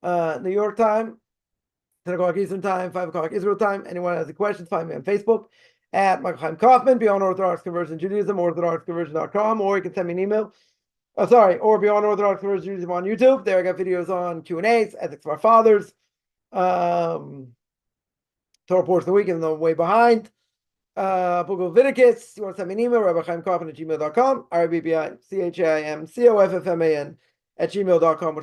New York time, 10 o'clock Eastern time, 5 o'clock Israel time. Anyone has any questions, find me on Facebook at Michael Chaim Kaufman, Beyond Orthodox Conversion Judaism, orthodoxconversion.com, or you can send me an email. Or Beyond Orthodox Conversion Judaism on YouTube. There I got videos on Q&As, Ethics of Our Fathers, Torah Portion of the Week, even though I'm way behind. Book of Leviticus. You want to send me an email, rabbichaimkaufman@gmail.com, RABBICHAIMCOFFMAN @gmail.com.